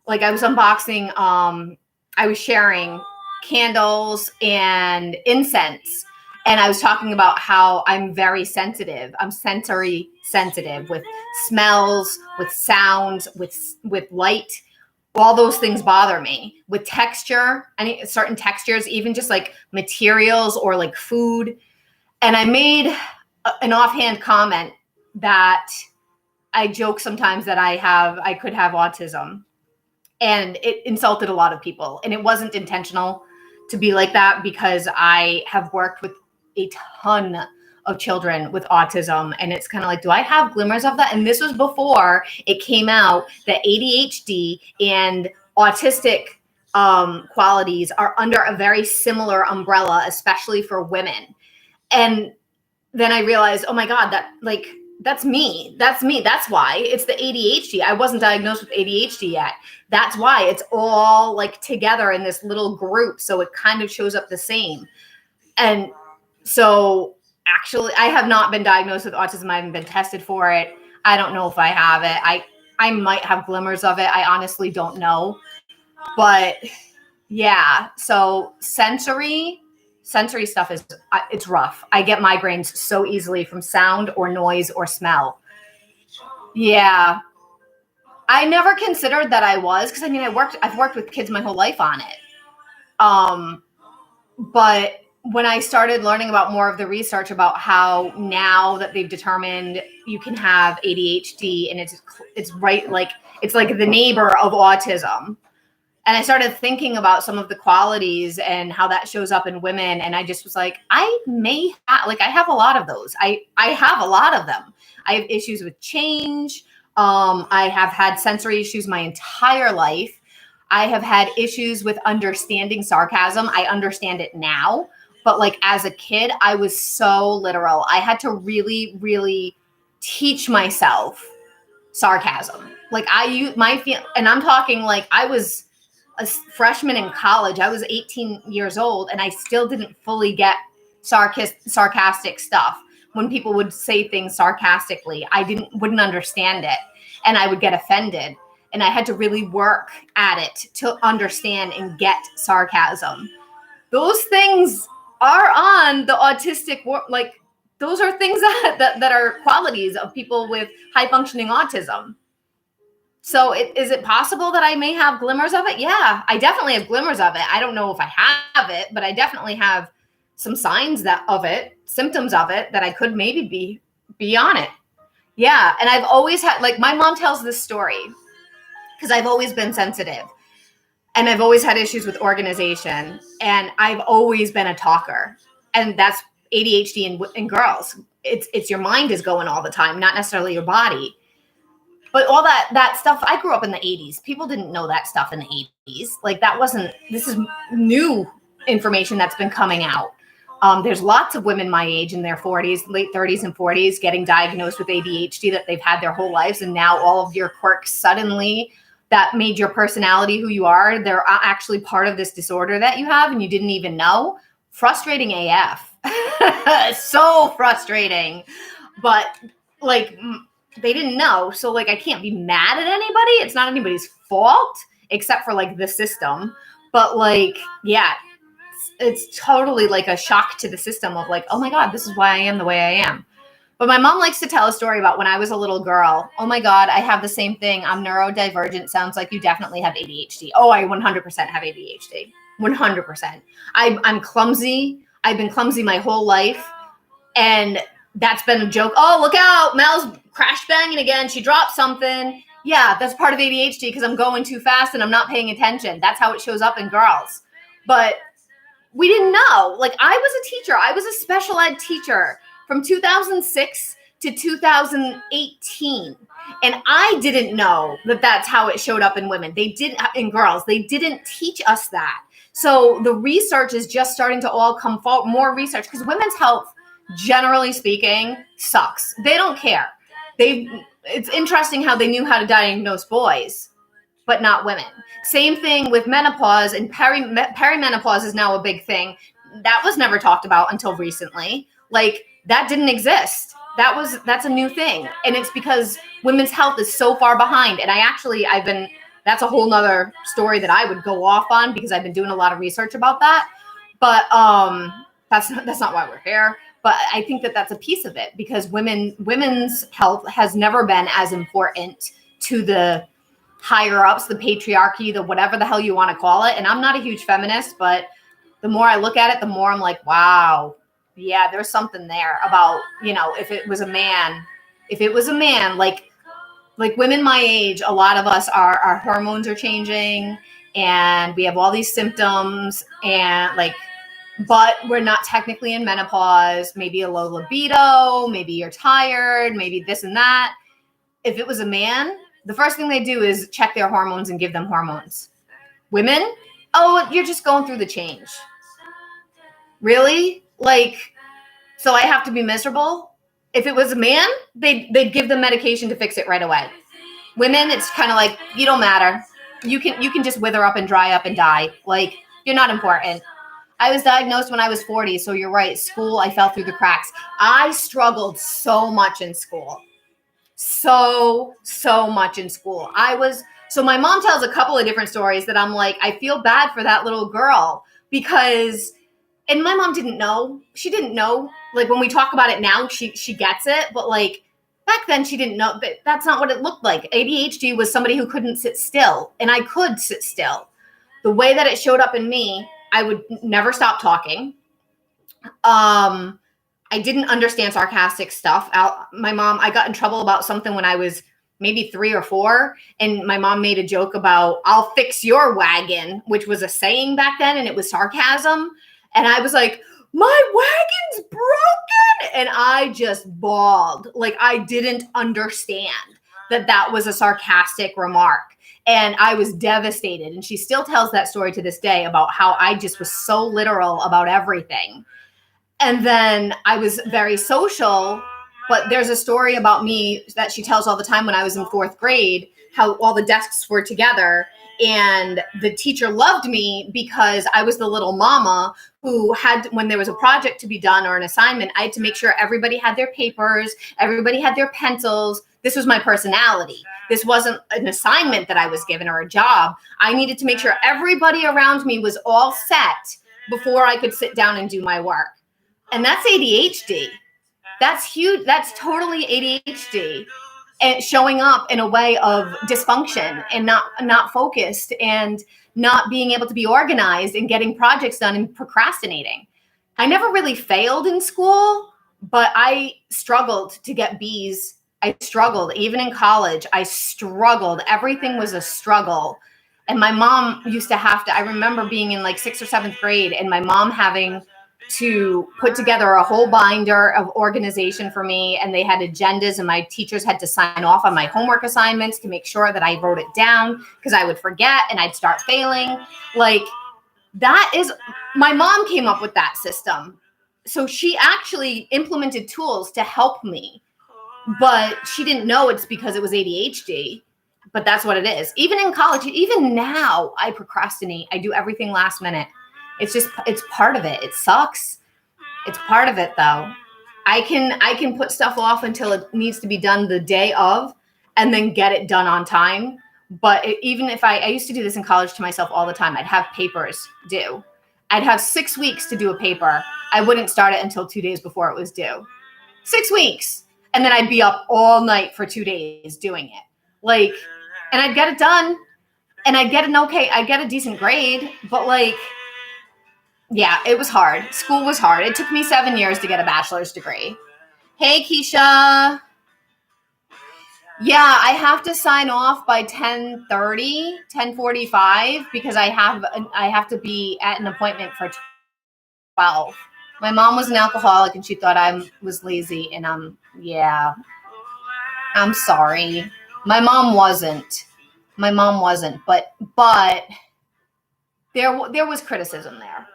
like, I was unboxing, I was sharing candles and incense. And I was talking about how I'm very sensitive. I'm sensory sensitive with smells, with sounds, with light. All those things bother me. With texture, any certain textures, even just like materials or like food. And I made an offhand comment that I joke sometimes that I could have autism. And it insulted a lot of people. And it wasn't intentional to be like that, because I have worked with a ton of children with autism. And it's kind of like, do I have glimmers of that? And this was before it came out that ADHD and autistic qualities are under a very similar umbrella, especially for women. And then I realized, oh my God, that's me. That's me. That's why it's the ADHD. I wasn't diagnosed with ADHD yet. That's why it's all like together in this little group. So it kind of shows up the same. And so actually, I have not been diagnosed with autism. I haven't been tested for it. I don't know if I have it. I might have glimmers of it. I honestly don't know. But yeah, so sensory stuff it's rough. I get migraines so easily from sound or noise or smell. Yeah. I never considered that I was, because I mean, I've worked with kids my whole life on it. But when I started learning about more of the research about how now that they've determined you can have ADHD and it's right, like it's like the neighbor of autism. And I started thinking about some of the qualities and how that shows up in women. And I just was like, I have a lot of those. I have a lot of them. I have issues with change. I have had sensory issues my entire life. I have had issues with understanding sarcasm. I understand it now. But like as a kid, I was so literal. I had to really, really teach myself sarcasm. Like and I'm talking like I was a freshman in college. I was 18 years old and I still didn't fully get sarcastic stuff. When people would say things sarcastically, I wouldn't understand it, and I would get offended. And I had to really work at it to understand and get sarcasm. Those things are on the autistic, like those are things that are qualities of people with high functioning autism. So is it possible that I may have glimmers of it? Yeah, I definitely have glimmers of it. I don't know if I have it, but I definitely have some signs symptoms of it that I could maybe be on it. Yeah, and I've always had, like, my mom tells this story because I've always been sensitive and I've always had issues with organization, and I've always been a talker, and that's ADHD in girls. it's your mind is going all the time, not necessarily your body. But all that stuff, I grew up in the 80s. People didn't know that stuff in the 80s. Like this is new information that's been coming out. There's lots of women my age in their 40s, late 30s and 40s getting diagnosed with ADHD that they've had their whole lives. And now all of your quirks suddenly that made your personality who you are, they're actually part of this disorder that you have and you didn't even know. Frustrating AF. So frustrating. But like, they didn't know. So like, I can't be mad at anybody. It's not anybody's fault except for like the system. But like, yeah, it's totally like a shock to the system of like, oh my God, this is why I am the way I am. But my mom likes to tell a story about when I was a little girl. Oh my God, I have the same thing. I'm neurodivergent. Sounds like you definitely have ADHD. Oh, I 100% have ADHD. 100%. I'm clumsy. I've been clumsy my whole life. And that's been a joke. Oh, look out. Mel's crash banging again. She dropped something. Yeah, that's part of ADHD because I'm going too fast and I'm not paying attention. That's how it shows up in girls. But we didn't know. Like, I was a teacher. I was a special ed teacher from 2006 to 2018. And I didn't know that that's how it showed up in women. They didn't, in girls. They didn't teach us that. So the research is just starting to all come forward, more research, because women's health, generally speaking, sucks. They don't care. It's interesting how they knew how to diagnose boys, but not women. Same thing with menopause, and perimenopause is now a big thing. That was never talked about until recently. Like, that didn't exist. That's a new thing. And it's because women's health is so far behind. And that's a whole nother story that I would go off on because I've been doing a lot of research about that. But that's not why we're here. But I think that that's a piece of it because women's health has never been as important to the higher ups, the patriarchy, the whatever the hell you want to call it. And I'm not a huge feminist, but the more I look at it, the more I'm like, wow, yeah, there's something there about, if it was a man, like women my age, a lot of us our hormones are changing and we have all these symptoms and but we're not technically in menopause, maybe a low libido, maybe you're tired, maybe this and that. If it was a man, the first thing they do is check their hormones and give them hormones. Women, oh, you're just going through the change. Really? So I have to be miserable? If it was a man, they'd give them medication to fix it right away. Women, it's kind of like, you don't matter. You can just wither up and dry up and die. Like, you're not important. I was diagnosed when I was 40, so you're right. School, I fell through the cracks. I struggled so much in school. So much in school. So my mom tells a couple of different stories that I'm like, I feel bad for that little girl because, and my mom didn't know. She didn't know. Like, when we talk about it now, she gets it. But like back then she didn't know that that's not what it looked like. ADHD was somebody who couldn't sit still, and I could sit still. The way that it showed up in me, I would never stop talking. I didn't understand sarcastic stuff. I got in trouble about something when I was maybe 3 or 4. And my mom made a joke about, I'll fix your wagon, which was a saying back then. And it was sarcasm. And I was like, my wagon's broken. And I just bawled. Like, I didn't understand that was a sarcastic remark. And I was devastated. And she still tells that story to this day about how I just was so literal about everything. And then I was very social, but there's a story about me that she tells all the time when I was in 4th grade, how all the desks were together and the teacher loved me because I was the little mama who had, when there was a project to be done or an assignment, I had to make sure everybody had their papers, everybody had their pencils. This was my personality. This wasn't an assignment that I was given or a job. I needed to make sure everybody around me was all set before I could sit down and do my work. And that's ADHD. That's huge. That's totally ADHD. And showing up in a way of dysfunction and not focused and not being able to be organized and getting projects done and procrastinating. I never really failed in school, but I struggled to get B's. I struggled. Even in college, I struggled. Everything was a struggle. And my mom used to I remember being in like 6th or 7th grade and my mom having to put together a whole binder of organization for me. And they had agendas, and my teachers had to sign off on my homework assignments to make sure that I wrote it down, because I would forget and I'd start failing. Like, that is, my mom came up with that system. So she actually implemented tools to help me, but she didn't know it's because it was ADHD. But that's what it is. Even in college, even now, I procrastinate. I do everything last minute. It's part of it. It sucks. It's part of it, though. I can put stuff off until it needs to be done the day of, and then get it done on time. But even if I used to do this in college to myself all the time, I'd have papers due. I'd have 6 weeks to do a paper. I wouldn't start it until 2 days before it was due. 6 weeks. And then I'd be up all night for 2 days doing it. Like, and I'd get it done, and I'd get a decent grade, but like, yeah, it was hard. School was hard. It took me 7 years to get a bachelor's degree. Hey, Keisha. Yeah, I have to sign off by 10:30, 10:45, because I have to be at an appointment for 12. My mom was an alcoholic, and she thought I was lazy, and yeah, I'm sorry. My mom wasn't, but there was criticism there.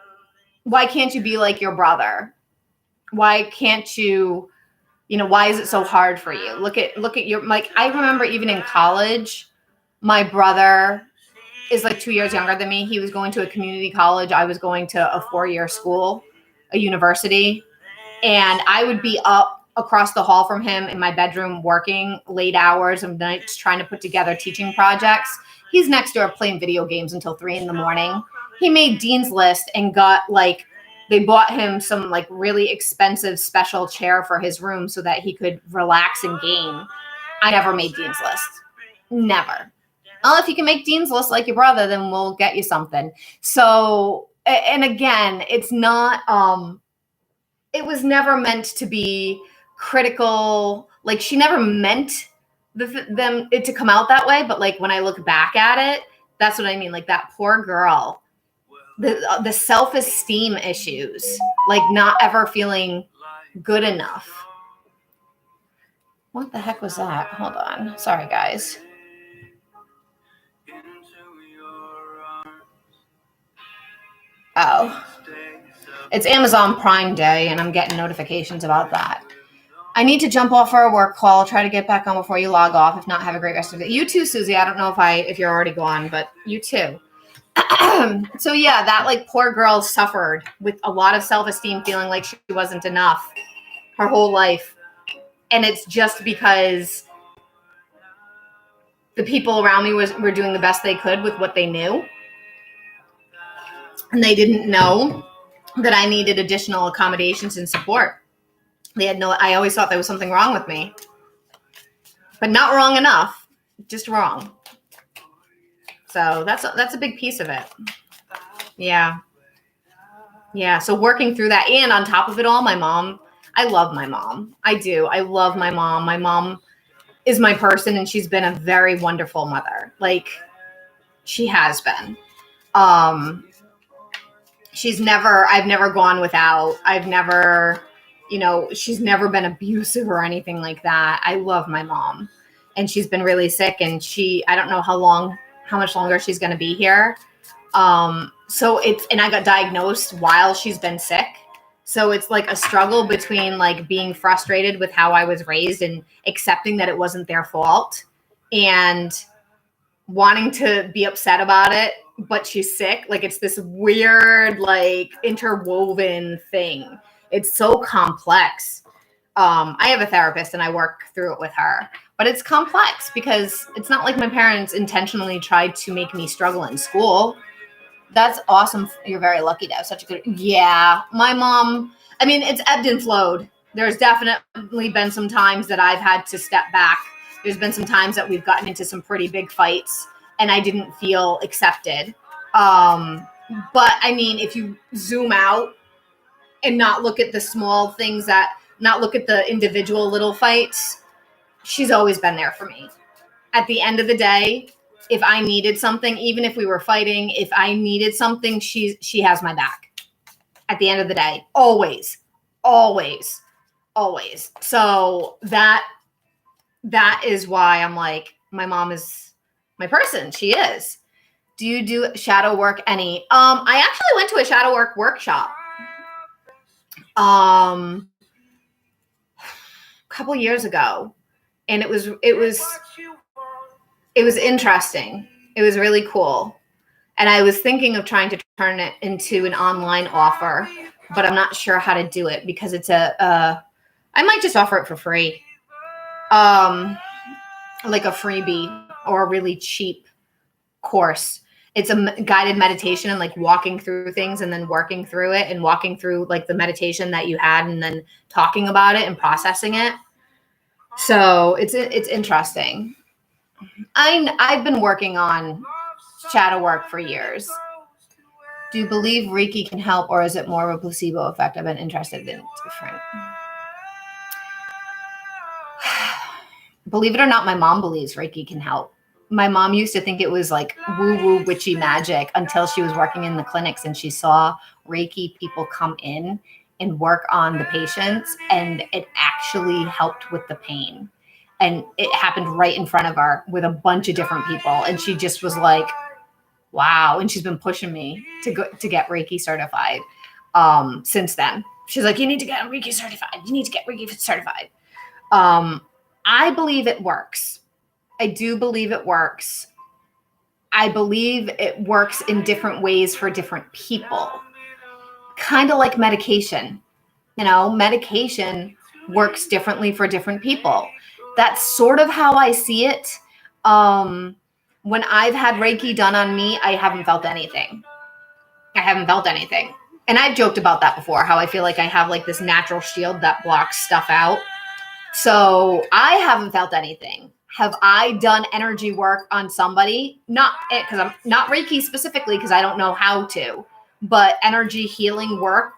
Why can't you be like your brother? Why can't you, why is it so hard for you? Look at your, like, I remember even in college, my brother is like 2 years younger than me. He was going to a community college. I was going to a 4-year school, a university. And I would be up across the hall from him in my bedroom working late hours of nights trying to put together teaching projects. He's next door playing video games until 3 a.m. He made Dean's List and got they bought him some really expensive special chair for his room so that he could relax and game. I never made Dean's List. Never. Well, if you can make Dean's List like your brother, then we'll get you something. So, and again, it's not, it was never meant to be critical. Like, she never meant it to come out that way. But when I look back at it, that's what I mean. Like, that poor girl, the self-esteem issues, not ever feeling good enough. What the heck was that? Hold on. Sorry, guys. Oh, it's Amazon Prime Day, and I'm getting notifications about that. I need to jump off for a work call. Try to get back on before you log off. If not, have a great rest of the day. You too, Susie. I don't know if you're already gone, but you too. So yeah, that poor girl suffered with a lot of self-esteem, feeling like she wasn't enough her whole life. And it's just because the people around me were doing the best they could with what they knew. And they didn't know that I needed additional accommodations and support. I always thought there was something wrong with me, but not wrong enough, just wrong. So that's a big piece of it. Yeah. Yeah. So working through that, and on top of it all, my mom, I love my mom. I do. I love my mom. My mom is my person, and she's been a very wonderful mother. She has been. I've never gone without. I've never, she's never been abusive or anything like that. I love my mom, and she's been really sick, and I don't know how much longer she's going to be here. And I got diagnosed while she's been sick. So it's a struggle between being frustrated with how I was raised and accepting that it wasn't their fault, and wanting to be upset about it, but she's sick. It's this weird, interwoven thing. It's so complex. I have a therapist, and I work through it with her, but it's complex because it's not like my parents intentionally tried to make me struggle in school. That's awesome. You're very lucky to have such a good, yeah, my mom, it's ebbed and flowed. There's definitely been some times that I've had to step back. There's been some times that we've gotten into some pretty big fights, and I didn't feel accepted. But if you zoom out and not look at the small things, not look at the individual little fights, she's always been there for me. At the end of the day, if I needed something, even if we were fighting, if I needed something, she has my back. at the end of the day. Always, always, always. So that is why I'm like, my mom is my person. She is. Do you do shadow work any? I actually went to a shadow work workshop a couple years ago, and it was interesting. It was really cool. And I was thinking of trying to turn it into an online offer, but I'm not sure how to do it because it's I might just offer it for free. Like a freebie or a really cheap course. It's a guided meditation and like walking through things and then working through it and walking through like the meditation that you had and then talking about it and processing it. So it's interesting. I've been working on shadow work for years. Do you believe Reiki can help, or is it more of a placebo effect? I've been interested in different. Believe it or not, my mom believes Reiki can help. My mom used to think it was like woo-woo witchy magic until she was working in the clinics and she saw Reiki people come in and work on the patients, and it actually helped with the pain. And it happened right in front of her with a bunch of different people. And she just was like, wow. And she's been pushing me to get Reiki certified since then. She's like, you need to get Reiki certified. You need to get Reiki certified. I believe it works. I do believe it works. I believe it works in different ways for different people. Kind of like medication. Medication works differently for different people. That's sort of how I see it. When I've had Reiki done on me, I haven't felt anything. And I've joked about that before, how I feel like I have like this natural shield that blocks stuff out. So I haven't felt anything. Have I done energy work on somebody? Not because I'm not Reiki specifically, because I don't know how to, but energy healing work.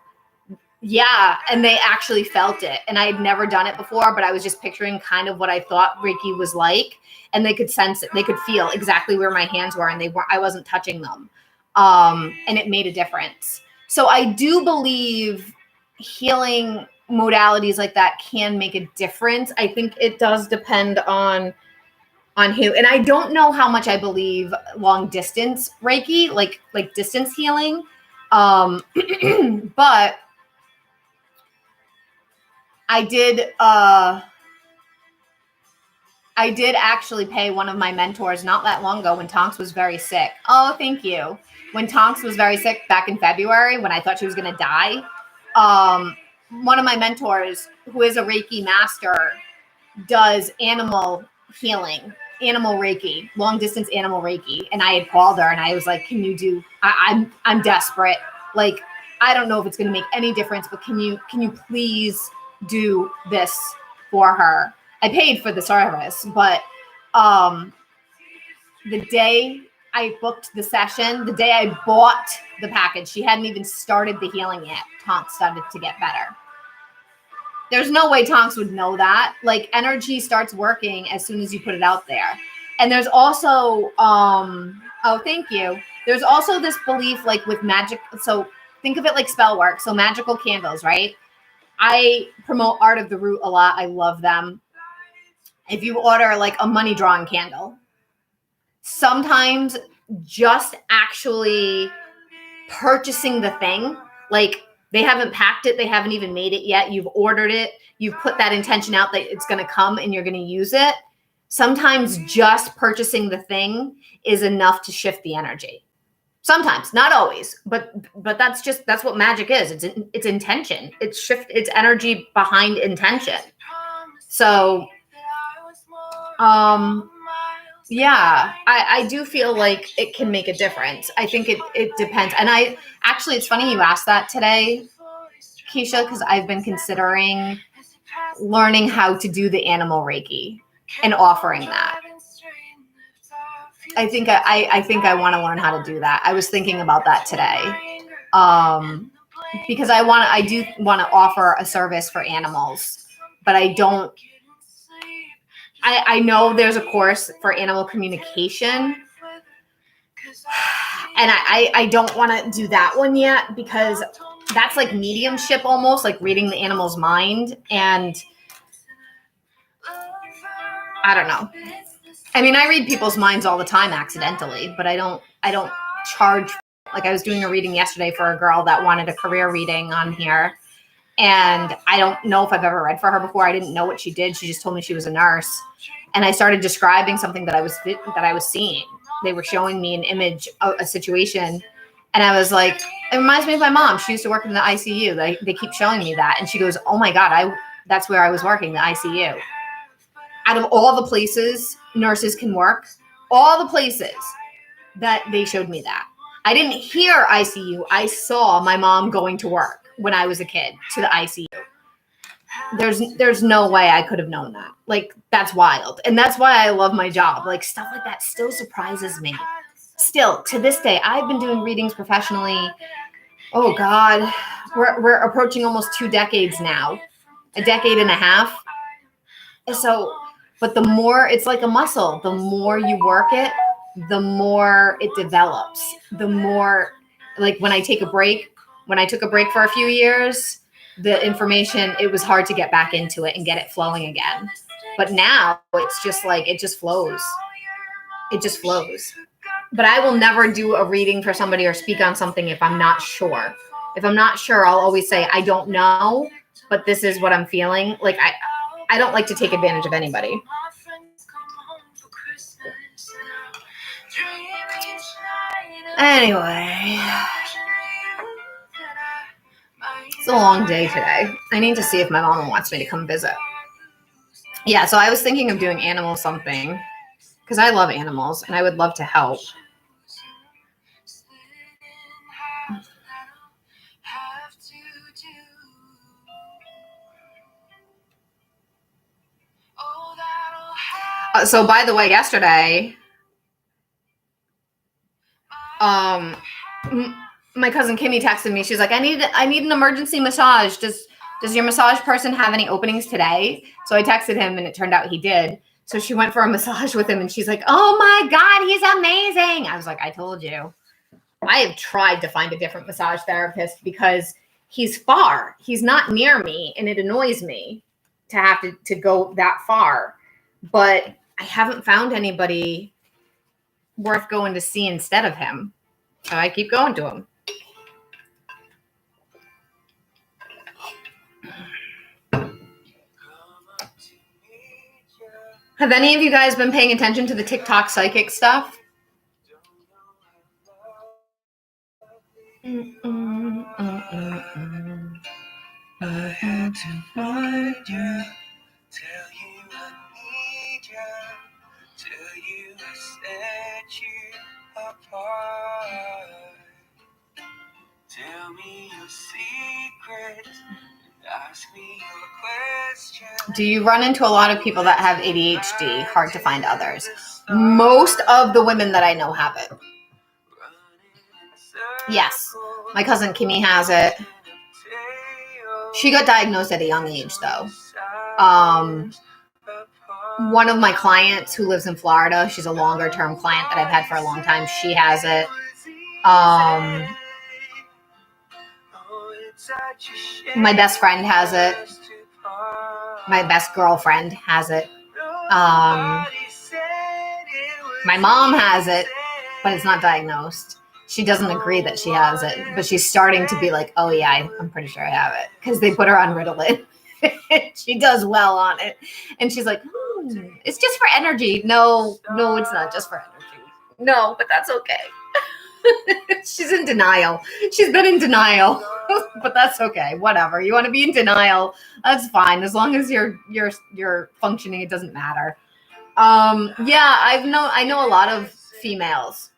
Yeah. And they actually felt it. And I had never done it before, but I was just picturing kind of what I thought Reiki was like. And they could sense it. They could feel exactly where my hands were, and I wasn't touching them. And it made a difference. So I do believe healing modalities like that can make a difference. I think it does depend on who. And I don't know how much I believe long distance Reiki, like distance healing. But I did actually pay one of my mentors not that long ago when Tonks was very sick. Oh, thank you. When Tonks was very sick back in February, when I thought she was going to die, one of my mentors, who is a Reiki master, does animal healing, animal Reiki, long distance animal Reiki. And I had called her and I was like, can you do, I'm desperate. Like, I don't know if it's going to make any difference, but can you please do this for her? I paid for the service, but the day I booked the session, the day I bought the package, she hadn't even started the healing yet. Tonks started to get better. There's no way Tonks would know that. Like, energy starts working as soon as you put it out there. And there's also, oh, thank you. There's also this belief, like with magic. So think of it like spell work. So magical candles, right? I promote Art of the Root a lot. I love them. If you order like a money drawing candle, sometimes just actually purchasing the thing, like they haven't packed it, they haven't even made it yet, you've ordered it, you've put that intention out that it's going to come and you're going to use it. Sometimes just purchasing the thing is enough to shift the energy. Sometimes, not always, but that's what magic is. It's intention. It's energy behind intention. So yeah, I do feel like it can make a difference. I think it depends. And it's funny you asked that today, Keisha, because I've been considering learning how to do the animal Reiki and offering that. I think I want to learn how to do that. I was thinking about that today. Because I do want to offer a service for animals, but I know there's a course for animal communication, and I don't want to do that one yet because that's like mediumship almost, like reading the animal's mind. And I don't know. I mean, I read people's minds all the time accidentally, but I don't charge. Like I was doing a reading yesterday for a girl that wanted a career reading on here. And I don't know if I've ever read for her before. I didn't know what she did. She just told me she was a nurse. And I started describing something that I was seeing. They were showing me an image of a situation. And I was like, it reminds me of my mom. She used to work in the ICU. They keep showing me that. And she goes, oh my God, that's where I was working, the ICU. Out of all the places nurses can work, all the places that they showed me that. I didn't hear ICU. I saw my mom going to work when I was a kid to the ICU. There's no way I could have known that. Like, that's wild. And that's why I love my job. Like, stuff like that still surprises me. Still, to this day, I've been doing readings professionally. Oh God, we're approaching almost 2 decades now, a decade and a half. So, but the more, it's like a muscle, the more you work it, the more it develops. The more, like when I took a break for a few years, the information, it was hard to get back into it and get it flowing again. But now it's just like, it just flows. It just flows. But I will never do a reading for somebody or speak on something if I'm not sure. If I'm not sure, I'll always say, I don't know, but this is what I'm feeling. Like I don't like to take advantage of anybody. Anyway, it's a long day today. I need to see if my mom wants me to come visit. Yeah, so I was thinking of doing animal something because I love animals and I would love to help. So by the way, yesterday, my cousin Kimmy texted me. She's like, I need an emergency massage. Does your massage person have any openings today? So I texted him and it turned out he did. So she went for a massage with him and she's like, oh my God, he's amazing. I was like, I told you. I have tried to find a different massage therapist because he's far. He's not near me and it annoys me to have to go that far. But I haven't found anybody worth going to see instead of him. So I keep going to him. Have any of you guys been paying attention to the TikTok psychic stuff? I had to find you, tell you I need you, tell you I set you apart. Tell me your secret, ask me your question. Do you run into a lot of people that have ADHD? Hard to find others. Most of the women that I know have it. Yes, my cousin Kimmy has it. She got diagnosed at a young age, though. One of my clients who lives in Florida, she's a longer-term client that I've had for a long time. She has it. My best friend has it. My best girlfriend has it. My mom has it, but it's not diagnosed. She doesn't agree that she has it, but she's starting to be like, oh yeah, I'm pretty sure I have it. Because they put her on Ritalin. She does well on it. And she's like, it's just for energy. No, it's not just for energy. No, but that's okay. She's in denial. She's been in denial, but that's okay. Whatever. You want to be in denial, that's fine. As long as you're functioning, it doesn't matter. Yeah, I know a lot of females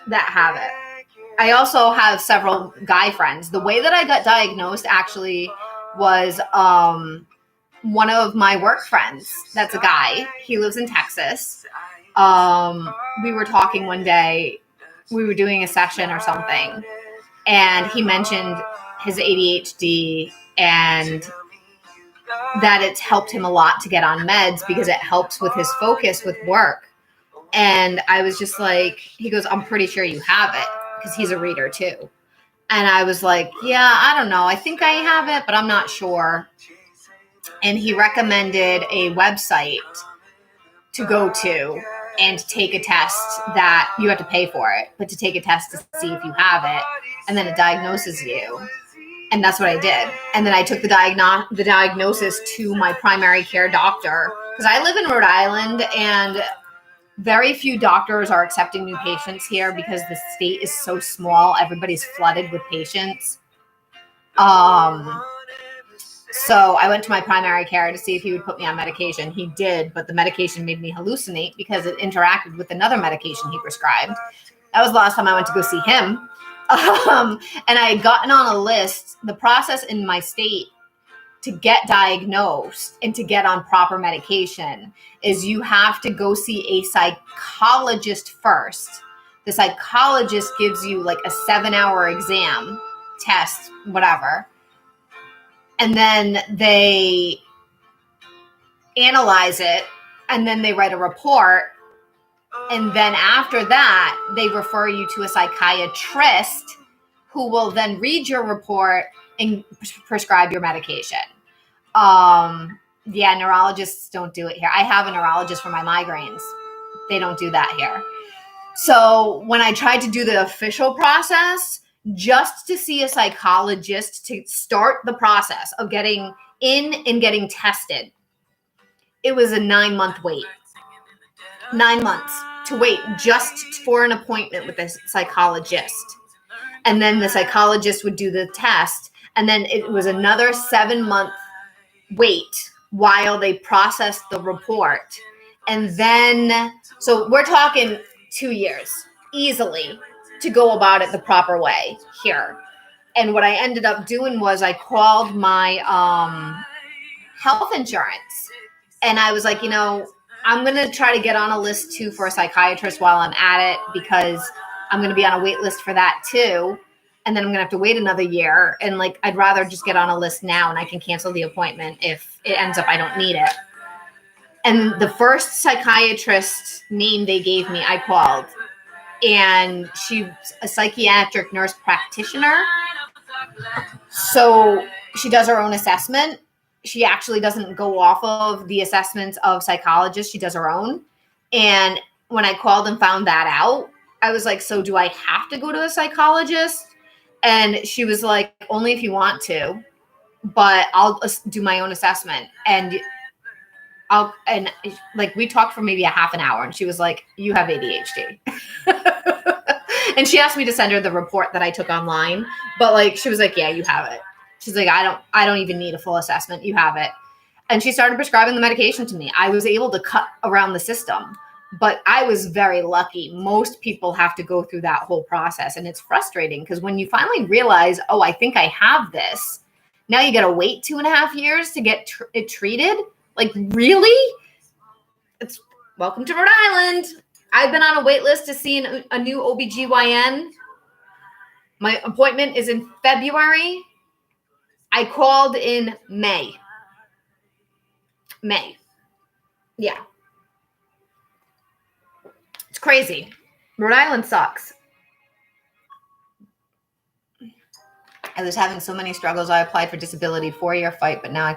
that have it. I also have several guy friends. The way that I got diagnosed actually was one of my work friends. That's a guy. He lives in Texas. We were talking one day. We were doing a session or something, and he mentioned his ADHD and that it's helped him a lot to get on meds because it helps with his focus with work. And I was just like, he goes, I'm pretty sure you have it, because he's a reader too. And I was like, yeah, I don't know. I think I have it, but I'm not sure. And he recommended a website to go to and take a test that you have to pay for it, but to take a test to see if you have it, and then it diagnoses you. And that's what I did. And then I took the diagnosis to my primary care doctor, because I live in Rhode Island and very few doctors are accepting new patients here because the state is so small. Everybody's flooded with patients. So I went to my primary care to see if he would put me on medication. He did, but the medication made me hallucinate because it interacted with another medication he prescribed. That was the last time I went to go see him. And I had gotten on a list. The process in my state to get diagnosed and to get on proper medication is you have to go see a psychologist first. The psychologist gives you like a 7-hour exam, test, whatever. And then they analyze it, and then they write a report. And then after that, they refer you to a psychiatrist who will then read your report and prescribe your medication. Yeah, neurologists don't do it here. I have a neurologist for my migraines. They don't do that here. So when I tried to do the official process, just to see a psychologist to start the process of getting in and getting tested, it was a 9-month wait. 9 months to wait just for an appointment with a psychologist. And then the psychologist would do the test. And then it was another 7-month wait while they processed the report. And then, so we're talking 2 years easily to go about it the proper way here. And what I ended up doing was I called my health insurance, and I was like, I'm going to try to get on a list too for a psychiatrist while I'm at it, because I'm going to be on a wait list for that too. And then I'm going to have to wait another year. And like, I'd rather just get on a list now and I can cancel the appointment if it ends up I don't need it. And the first psychiatrist name they gave me, I called, and she's a psychiatric nurse practitioner. So she does her own assessment. She actually doesn't go off of the assessments of psychologists. She does her own. And when I called and found that out, I was like, so do I have to go to a psychologist? And she was like, only if you want to, but I'll do my own assessment. And we talked for maybe a half an hour, and she was like, you have ADHD. And she asked me to send her the report that I took online, but like, she was like, yeah, you have it. She's like, I don't even need a full assessment. You have it. And she started prescribing the medication to me. I was able to cut around the system, but I was very lucky. Most people have to go through that whole process, and it's frustrating because when you finally realize, oh, I think I have this, now you got to wait 2.5 years to get it treated. Like, really? It's welcome to Rhode Island. I've been on a wait list to see a new OBGYN. My appointment is in February. I called in May. Yeah. It's crazy. Rhode Island sucks. I was having so many struggles. I applied for disability, 4-year fight, but now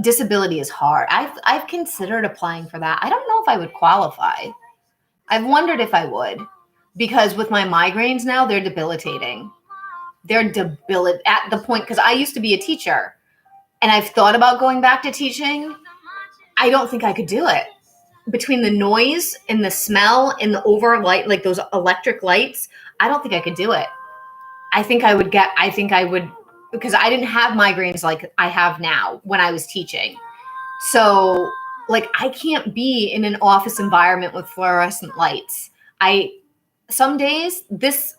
disability is hard. I've considered applying for that. I don't know if I would qualify. I've wondered if I would, because with my migraines now, they're debilitating. They're at the point, because I used to be a teacher and I've thought about going back to teaching. I don't think I could do it. Between the noise and the smell and the overlight, like those electric lights, I don't think I could do it. I think I would, because I didn't have migraines like I have now when I was teaching. So like, I can't be in an office environment with fluorescent lights. Some days, this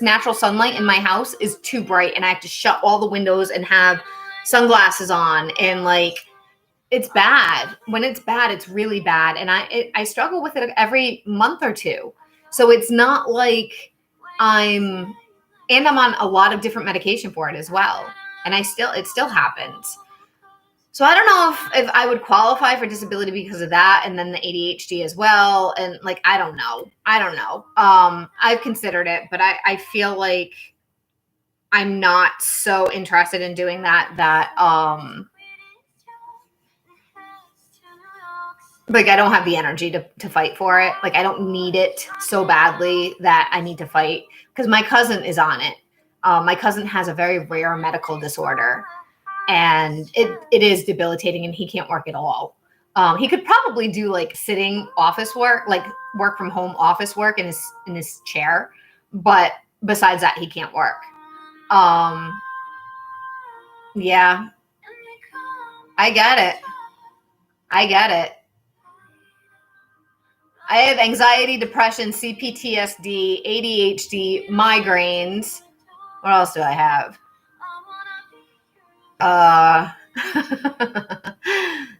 natural sunlight in my house is too bright, and I have to shut all the windows and have sunglasses on, and like, it's bad. When it's bad, it's really bad. And I struggle with it every month or two. So it's not like I'm on a lot of different medication for it as well. And it still happens. So I don't know if I would qualify for disability because of that, and then the ADHD as well. And like, I don't know. I've considered it, but I feel like I'm not so interested in doing that like I don't have the energy to fight for it. Like I don't need it so badly that I need to fight, because my cousin is on it. My cousin has a very rare medical disorder, and it is debilitating, and he can't work at all. He could probably do like sitting office work, like work from home office work in his chair, but besides that, he can't work. Yeah, I get it. I get it. I have anxiety, depression, CPTSD, ADHD, migraines. What else do I have?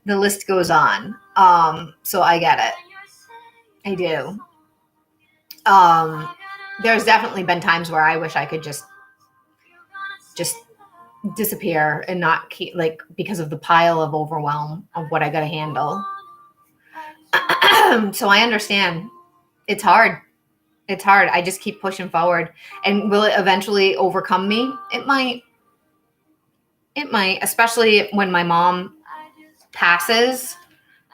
The list goes on. So I get it. I do. There's definitely been times where I wish I could just disappear and not keep, like, because of the pile of overwhelm of what I got to handle. So I understand. It's hard. It's hard. I just keep pushing forward. And will it eventually overcome me? It might. It might, especially when my mom passes.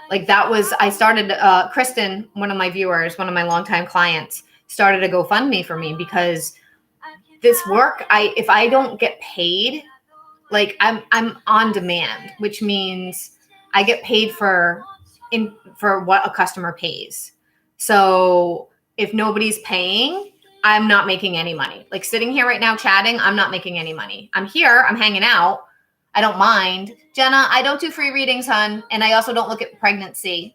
Like that was, I started, Kristen, one of my viewers, one of my longtime clients, started a GoFundMe for me because this work, if I don't get paid, like I'm on demand, which means I get paid for what a customer pays. So if nobody's paying, I'm not making any money. Like sitting here right now chatting, I'm not making any money. I'm here, I'm hanging out. I don't mind. Jenna, I don't do free readings, hon. And I also don't look at pregnancy.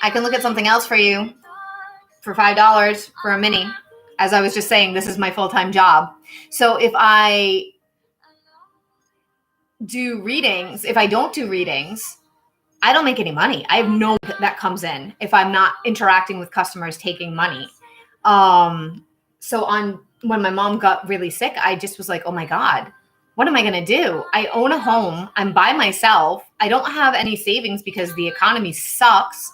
I can look at something else for you for $5 for a mini. As I was just saying, this is my full-time job. So if I do readings, if I don't do readings, I don't make any money. I have no that comes in if I'm not interacting with customers taking money. So when my mom got really sick, I just was like, oh my God, what am I going to do? I own a home. I'm by myself. I don't have any savings because the economy sucks.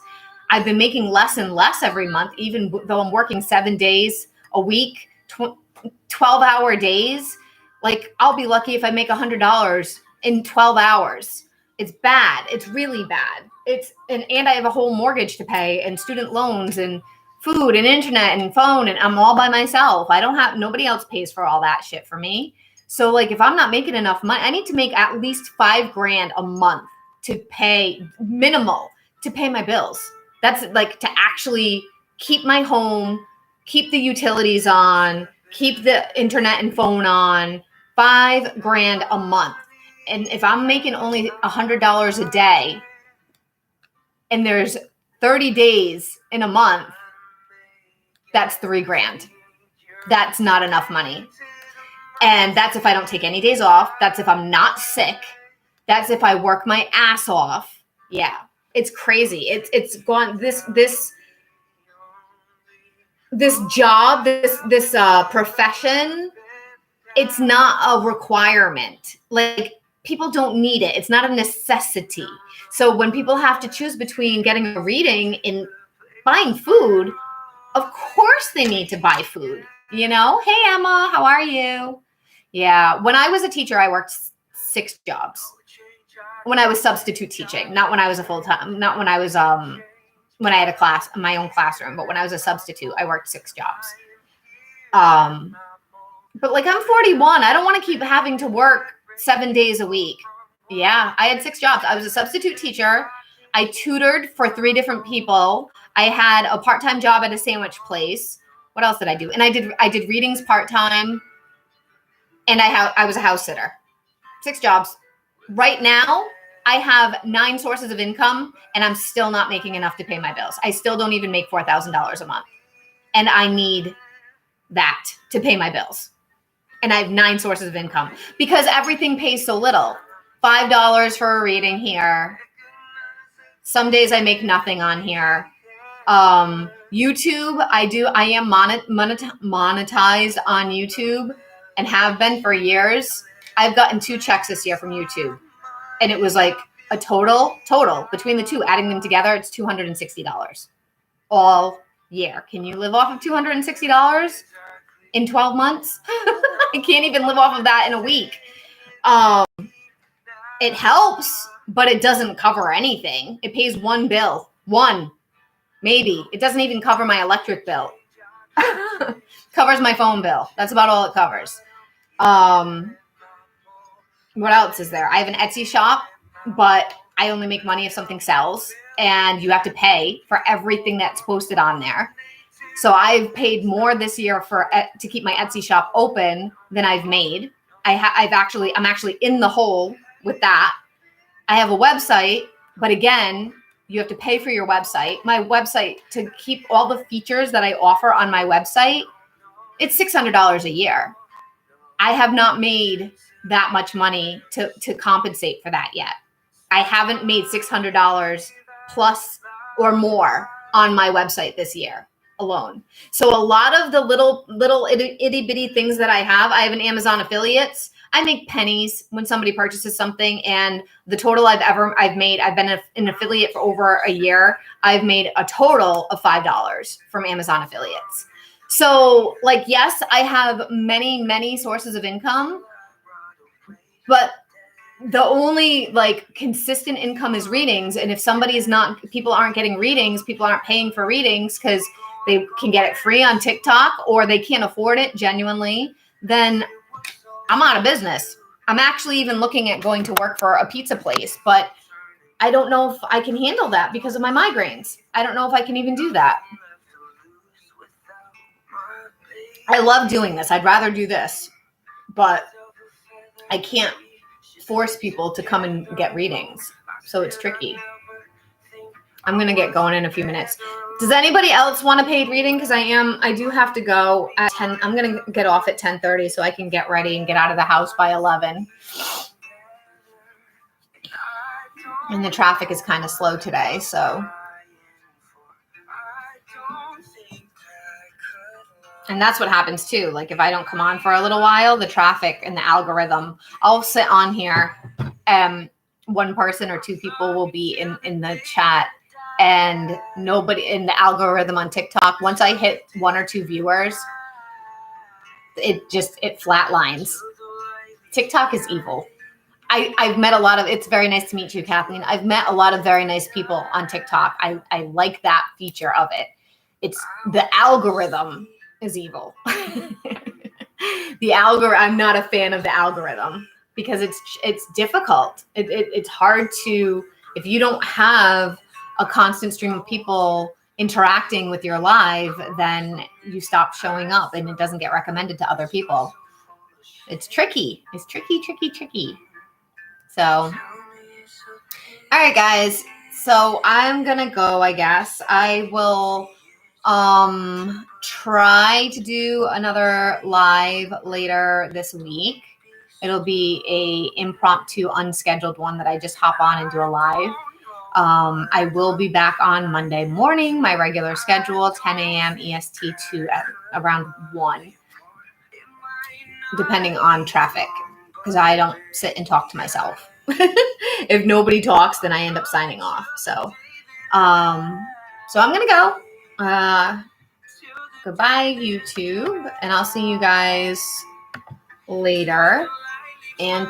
I've been making less and less every month, even though I'm working 7 days a week, 12-hour days. Like I'll be lucky if I make $100 in 12 hours. It's bad. It's really bad. And I have a whole mortgage to pay and student loans and food and internet and phone, and I'm all by myself. Nobody else pays for all that shit for me. So like if I'm not making enough money, I need to make at least $5,000 a month to pay minimal to pay my bills. That's like to actually keep my home, keep the utilities on, keep the internet and phone on. $5,000 a month. And if I'm making only $100 a day and there's 30 days in a month, that's $3,000. That's not enough money. And that's if I don't take any days off. That's if I'm not sick. That's if I work my ass off. Yeah, it's crazy. It's gone. This job, this profession, it's not a requirement. Like people don't need it. It's not a necessity. So when people have to choose between getting a reading and buying food, of course they need to buy food. You know, hey Emma, how are you? Yeah, when I was a teacher, I worked 6 jobs. When I was substitute teaching, not when I was a full-time, not when I was when I had a class, my own classroom, but when I was a substitute, I worked 6 jobs. But like I'm 41, I don't want to keep having to work 7 days a week. Yeah, I had 6 jobs. I was a substitute teacher. I tutored for 3 different people. I had a part-time job at a sandwich place. What else did I do? And I did readings part-time. And I was a house sitter. 6 jobs. Right now, I have 9 sources of income, and I'm still not making enough to pay my bills. I still don't even make $4,000 a month. And I need that to pay my bills. And I have 9 sources of income because everything pays so little. $5 for a reading here. Some days I make nothing on here. YouTube, I am monetized on YouTube and have been for years. I've gotten 2 checks this year from YouTube. And it was like a total between the 2, adding them together, it's $260 all year. Can you live off of $260? in 12 months. I can't even live off of that in a week. It helps, but it doesn't cover anything. It pays one bill. One, maybe. It doesn't even cover my electric bill. Covers my phone bill. That's about all it covers. What else is there? I have an Etsy shop, but I only make money if something sells, and you have to pay for everything that's posted on there. So I've paid more this year to keep my Etsy shop open than I've made. I'm actually in the hole with that. I have a website, but again, you have to pay for your website. My website, to keep all the features that I offer on my website, it's $600 a year. I have not made that much money to compensate for that yet. I haven't made $600 plus or more on my website this year alone. So a lot of the little itty bitty things that I have an Amazon affiliates. I make pennies when somebody purchases something, and the total I've made, I've been an affiliate for over a year. I've made a total of $5 from Amazon affiliates. So, like, yes, I have many, many sources of income, but the only like consistent income is readings. And if people aren't getting readings, people aren't paying for readings because they can get it free on TikTok or they can't afford it genuinely, then I'm out of business. I'm actually even looking at going to work for a pizza place, but I don't know if I can handle that because of my migraines. I don't know if I can even do that. I love doing this. I'd rather do this, but I can't force people to come and get readings. So it's tricky. I'm going to get going in a few minutes. Does anybody else want a paid reading? Because I do have to go at 10. I'm going to get off at 10:30 so I can get ready and get out of the house by 11. And the traffic is kind of slow today, so. And that's what happens too. Like if I don't come on for a little while, the traffic and the algorithm, I'll sit on here. One person or two people will be in the chat, and nobody in the algorithm on TikTok. Once I hit one or two viewers, it flatlines. TikTok is evil. I've met it's very nice to meet you, Kathleen. I've met a lot of very nice people on TikTok. I like that feature of it. It's the algorithm is evil. I'm not a fan of the algorithm because it's difficult. It's hard to, if you don't have a constant stream of people interacting with your live, then you stop showing up and it doesn't get recommended to other people. It's tricky. It's tricky. So, all right, guys. So I'm going to go, I guess. I will try to do another live later this week. It'll be a impromptu, unscheduled one that I just hop on and do a live. I will be back on Monday morning, my regular schedule, 10 a.m. EST to around 1, depending on traffic, because I don't sit and talk to myself. If nobody talks, then I end up signing off. So I'm going to go. Goodbye, YouTube, and I'll see you guys later. And